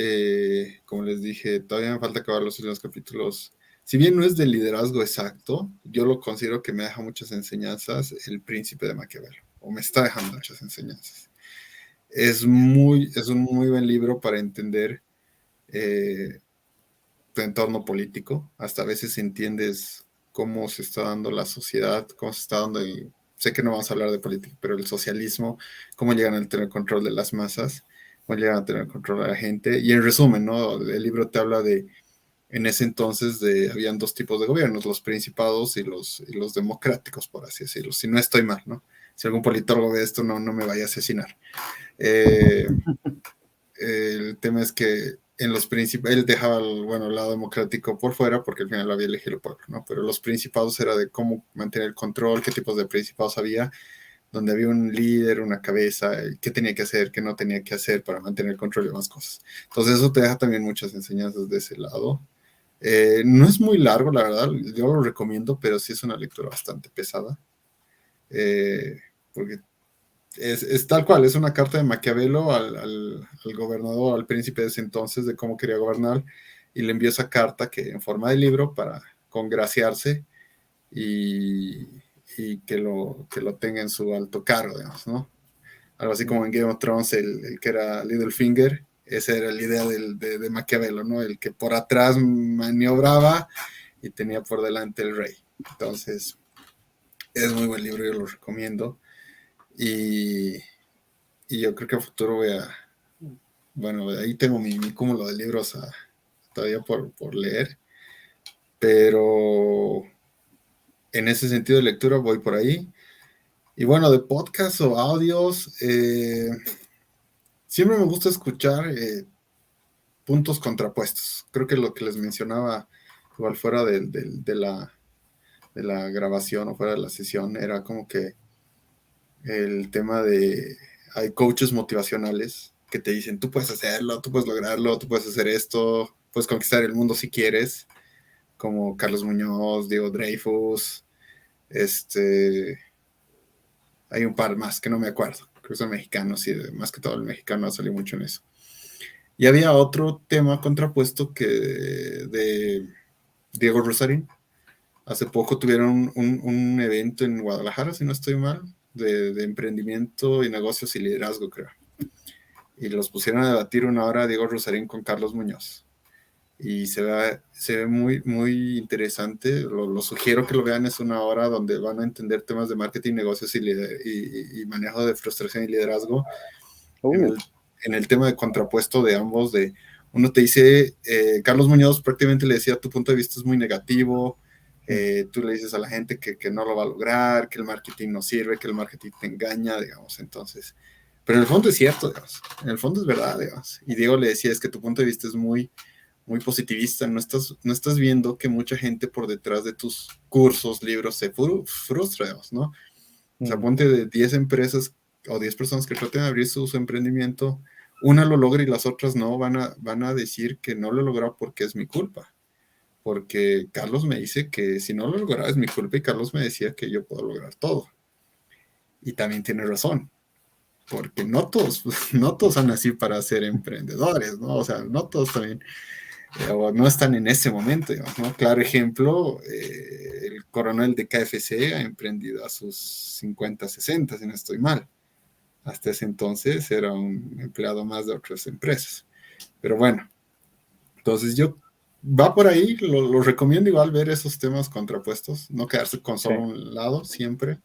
como les dije, todavía me falta acabar los últimos capítulos. Si bien no es de liderazgo exacto, yo lo considero que me deja muchas enseñanzas El Príncipe de Maquiavelo, o me está dejando muchas enseñanzas. Es un muy buen libro para entender tu entorno político. Hasta a veces entiendes cómo se está dando la sociedad, cómo se está dando sé que no vamos a hablar de política, pero el socialismo, cómo llegan a tener control de las masas, cómo llegan a tener control de la gente. Y en resumen, ¿no? El libro te habla en ese entonces habían dos tipos de gobiernos, los principados y los democráticos, por así decirlo. Si no estoy mal, ¿no? Si algún politólogo ve esto, no me vaya a asesinar. El tema es que en los principados, él dejaba el lado democrático por fuera porque al final lo había elegido el pueblo, ¿no? Pero los principados era de cómo mantener el control, qué tipos de principados había, donde había un líder, una cabeza, qué tenía que hacer, qué no tenía que hacer para mantener el control y demás cosas. Entonces eso te deja también muchas enseñanzas de ese lado. No es muy largo, la verdad, yo lo recomiendo, pero sí es una lectura bastante pesada, porque es tal cual, es una carta de Maquiavelo al gobernador, al príncipe de ese entonces, de cómo quería gobernar, y le envió esa carta que en forma de libro para congraciarse y que lo tenga en su alto cargo, digamos, ¿no? Algo así como en Game of Thrones, el que era Littlefinger, esa era la idea de Maquiavelo, ¿no? El que por atrás maniobraba y tenía por delante el rey. Entonces, es muy buen libro, yo lo recomiendo. Y yo creo que a futuro bueno, ahí tengo mi cúmulo de libros todavía por leer, pero en ese sentido de lectura voy por ahí. Y bueno, de podcast o audios, siempre me gusta escuchar puntos contrapuestos. Creo que lo que les mencionaba, igual fuera de la grabación o fuera de la sesión, era como que el tema hay coaches motivacionales que te dicen, tú puedes hacerlo, tú puedes lograrlo, tú puedes hacer esto, puedes conquistar el mundo si quieres, como Carlos Muñoz, Diego Dreyfus, hay un par más que no me acuerdo, creo que son mexicanos y más que todo el mexicano ha salido mucho en eso. Y había otro tema contrapuesto de Diego Rosarín. Hace poco tuvieron un evento en Guadalajara, si no estoy mal, de emprendimiento y negocios y liderazgo, creo. Y los pusieron a debatir 1 hora Diego Rosarín con Carlos Muñoz. Y se ve muy, muy interesante. Lo sugiero que lo vean, es 1 hora donde van a entender temas de marketing, negocios y manejo de frustración y liderazgo. En el tema de contrapuesto de ambos, uno te dice, Carlos Muñoz prácticamente le decía, tu punto de vista es muy negativo, tú le dices a la gente que no lo va a lograr, que el marketing no sirve, que el marketing te engaña, digamos, entonces, pero en el fondo es cierto, digamos, en el fondo es verdad, digamos, y Diego le decía, es que tu punto de vista es muy, muy positivista, no estás viendo que mucha gente por detrás de tus cursos, libros, se frustra, digamos, ¿no? O sea, ponte de 10 empresas o 10 personas que traten de abrir su emprendimiento, una lo logra y las otras no, van a decir que no lo logró porque es mi culpa. Porque Carlos me dice que si no lo lograba es mi culpa y Carlos me decía que yo puedo lograr todo. Y también tiene razón, porque no todos son así para ser emprendedores, ¿no? O sea, no todos también, o no están en ese momento, digamos, ¿no? Claro ejemplo, el coronel de KFC ha emprendido a sus 50, 60, si no estoy mal. Hasta ese entonces era un empleado más de otras empresas. Pero bueno, entonces yo va por ahí, lo recomiendo igual ver esos temas contrapuestos, no quedarse con solo un lado siempre.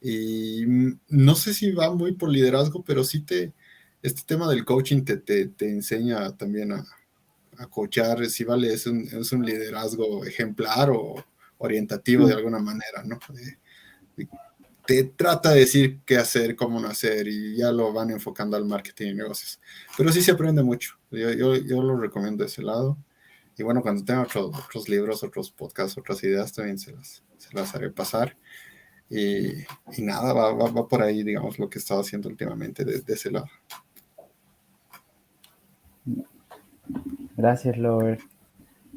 Y no sé si va muy por liderazgo, pero sí este tema del coaching te enseña también a coachar, si vale, es un liderazgo ejemplar o orientativo de alguna manera, ¿no? Te trata de decir qué hacer, cómo no hacer, y ya lo van enfocando al marketing y negocios. Pero sí se aprende mucho. Yo lo recomiendo de ese lado. Y bueno, cuando tenga otros libros, otros podcasts, otras ideas, también se las haré pasar. Y nada, va por ahí, digamos, lo que he estado haciendo últimamente de ese lado. Gracias, Robert.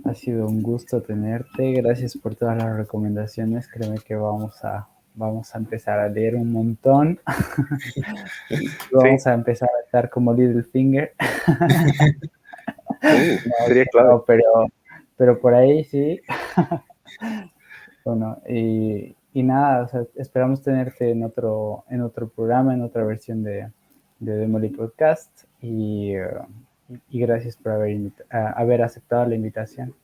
Ha sido un gusto tenerte. Gracias por todas las recomendaciones. Créeme que vamos a empezar a leer un montón. Vamos a empezar a estar como Littlefinger. Sería clave. No, pero por ahí sí. Bueno, y nada, o sea, esperamos tenerte en otro programa, en otra versión de Demoli Podcast. Y gracias por haber aceptado la invitación.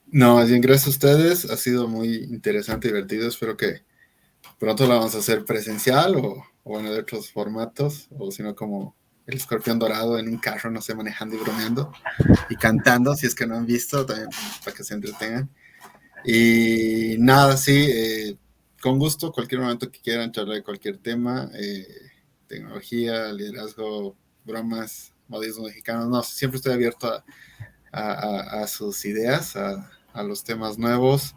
No, más bien gracias a ustedes. Ha sido muy interesante y divertido. Espero que pronto la vamos a hacer presencial o bueno, de otros formatos, o si no, como el escorpión dorado en un carro, no sé, manejando y bromeando y cantando, si es que no han visto, también para que se entretengan. Y nada, sí, con gusto, cualquier momento que quieran charlar de cualquier tema, tecnología, liderazgo, bromas, modismos mexicanos, no, siempre estoy abierto a sus ideas, a los temas nuevos.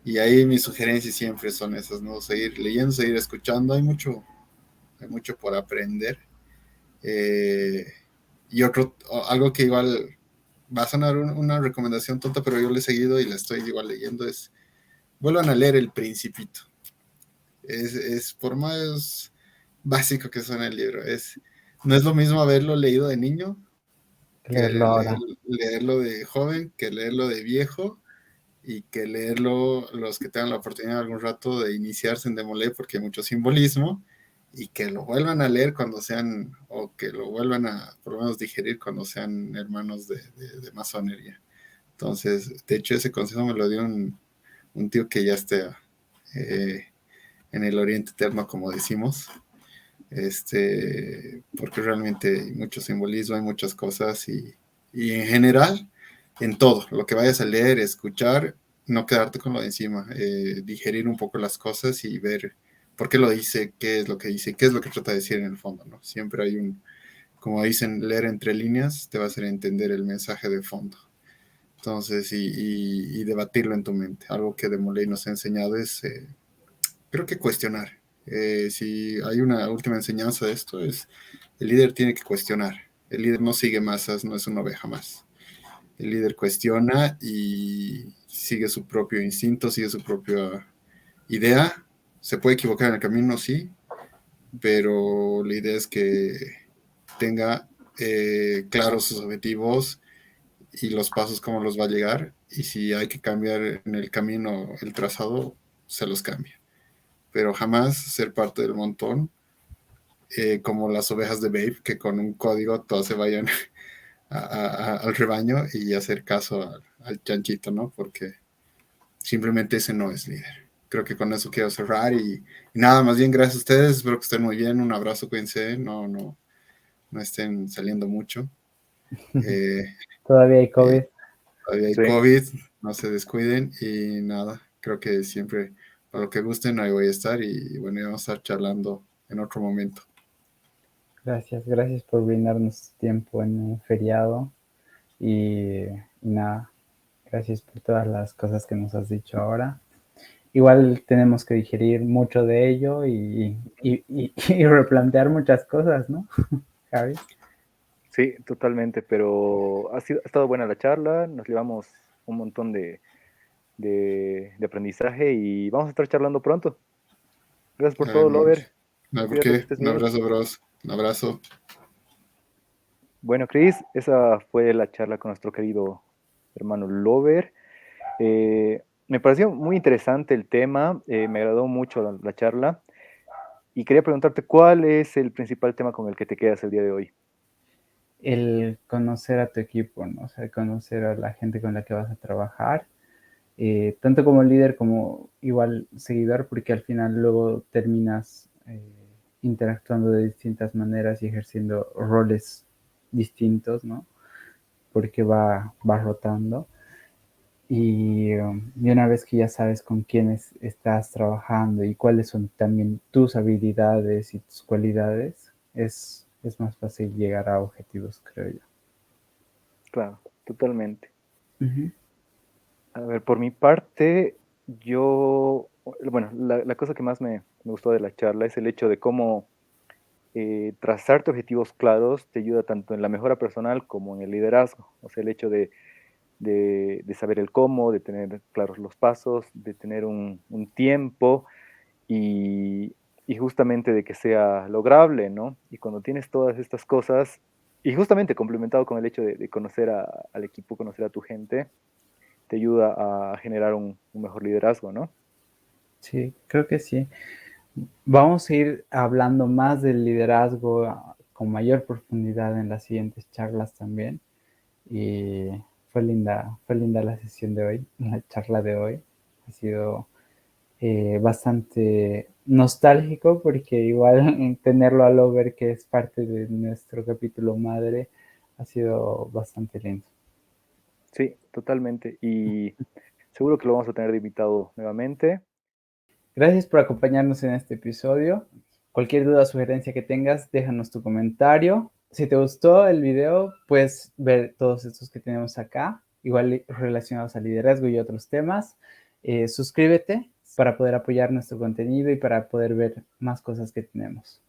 Y ahí mis sugerencias siempre son esas, ¿no? Seguir leyendo, seguir escuchando, hay mucho por aprender. Y algo que igual va a sonar una recomendación tonta, pero yo le he seguido y la estoy igual leyendo, es vuelvan a leer El Principito. Es por más básico que suene el libro, no es lo mismo haberlo leído de niño que Leerlo ahora. leerlo de joven, que leerlo de viejo, y que leerlo los que tengan la oportunidad algún rato de iniciarse en Demolay, porque hay mucho simbolismo, y que lo vuelvan a leer cuando sean, o que lo vuelvan a por lo menos digerir cuando sean hermanos de masonería. Entonces, de hecho, ese consejo me lo dio un tío que ya está en el Oriente Eterno, como decimos, porque realmente hay mucho simbolismo, hay muchas cosas, y en general, en todo, lo que vayas a leer, escuchar, no quedarte con lo de encima, digerir un poco las cosas y ver por qué lo dice, qué es lo que dice, qué es lo que trata de decir en el fondo, ¿no? Siempre hay como dicen, leer entre líneas te va a hacer entender el mensaje de fondo. Entonces, y debatirlo en tu mente. Algo que Demolay nos ha enseñado es, creo que cuestionar. Si hay una última enseñanza de esto, es el líder tiene que cuestionar. El líder no sigue masas, no es una oveja más. El líder cuestiona y sigue su propio instinto, sigue su propia idea. Se puede equivocar en el camino, sí, pero la idea es que tenga claros sus objetivos y los pasos cómo los va a llegar. Y si hay que cambiar en el camino el trazado, se los cambia. Pero jamás ser parte del montón, como las ovejas de Babe, que con un código todas se vayan al rebaño y hacer caso al chanchito, ¿no? Porque simplemente ese no es líder. Creo que con eso quiero cerrar y nada, más bien gracias a ustedes, espero que estén muy bien, un abrazo, cuídense, no estén saliendo mucho. Todavía hay COVID. Todavía hay COVID, no se descuiden y nada, creo que siempre para lo que gusten ahí voy a estar y bueno, vamos a estar charlando en otro momento. Gracias por brindarnos tiempo en un feriado y nada, gracias por todas las cosas que nos has dicho ahora. Igual tenemos que digerir mucho de ello y replantear muchas cosas, ¿no, Javi? Sí, totalmente, pero ha estado buena la charla, nos llevamos un montón de aprendizaje y vamos a estar charlando pronto. Gracias por todo, Lover. No hay por Cuídate, que qué. estés Un bien. abrazo, bros. Un abrazo. Bueno, Chris, esa fue la charla con nuestro querido hermano Lover. Me pareció muy interesante el tema, me agradó mucho la charla y quería preguntarte cuál es el principal tema con el que te quedas el día de hoy. el conocer a tu equipo, ¿no? O sea, conocer a la gente con la que vas a trabajar, tanto como líder como igual seguidor, porque al final luego terminas interactuando de distintas maneras y ejerciendo roles distintos, ¿no? Porque va rotando. Y una vez que ya sabes con quiénes estás trabajando y cuáles son también tus habilidades y tus cualidades, es más fácil llegar a objetivos, creo yo. Claro, totalmente. Ujú. A ver, por mi parte, yo, bueno, la cosa que más me gustó de la charla es el hecho de cómo trazarte objetivos claros te ayuda tanto en la mejora personal como en el liderazgo. O sea, el hecho de saber el cómo, de tener claros los pasos, de tener un tiempo y, y justamente de que sea lograble, ¿no? Y cuando tienes todas estas cosas, y justamente complementado con el hecho de conocer al equipo, conocer a tu gente, te ayuda a generar un mejor liderazgo, ¿no? Sí, creo que sí. Vamos a ir hablando más del liderazgo con mayor profundidad en las siguientes charlas también. Y fue linda la sesión de hoy, la charla de hoy. Ha sido bastante nostálgico porque igual tenerlo al over, que es parte de nuestro capítulo madre, ha sido bastante lindo. Sí, totalmente. Y seguro que lo vamos a tener de invitado nuevamente. Gracias por acompañarnos en este episodio. Cualquier duda o sugerencia que tengas, déjanos tu comentario. Si te gustó el video, puedes ver todos estos que tenemos acá, igual relacionados al liderazgo y otros temas. Suscríbete para poder apoyar nuestro contenido y para poder ver más cosas que tenemos.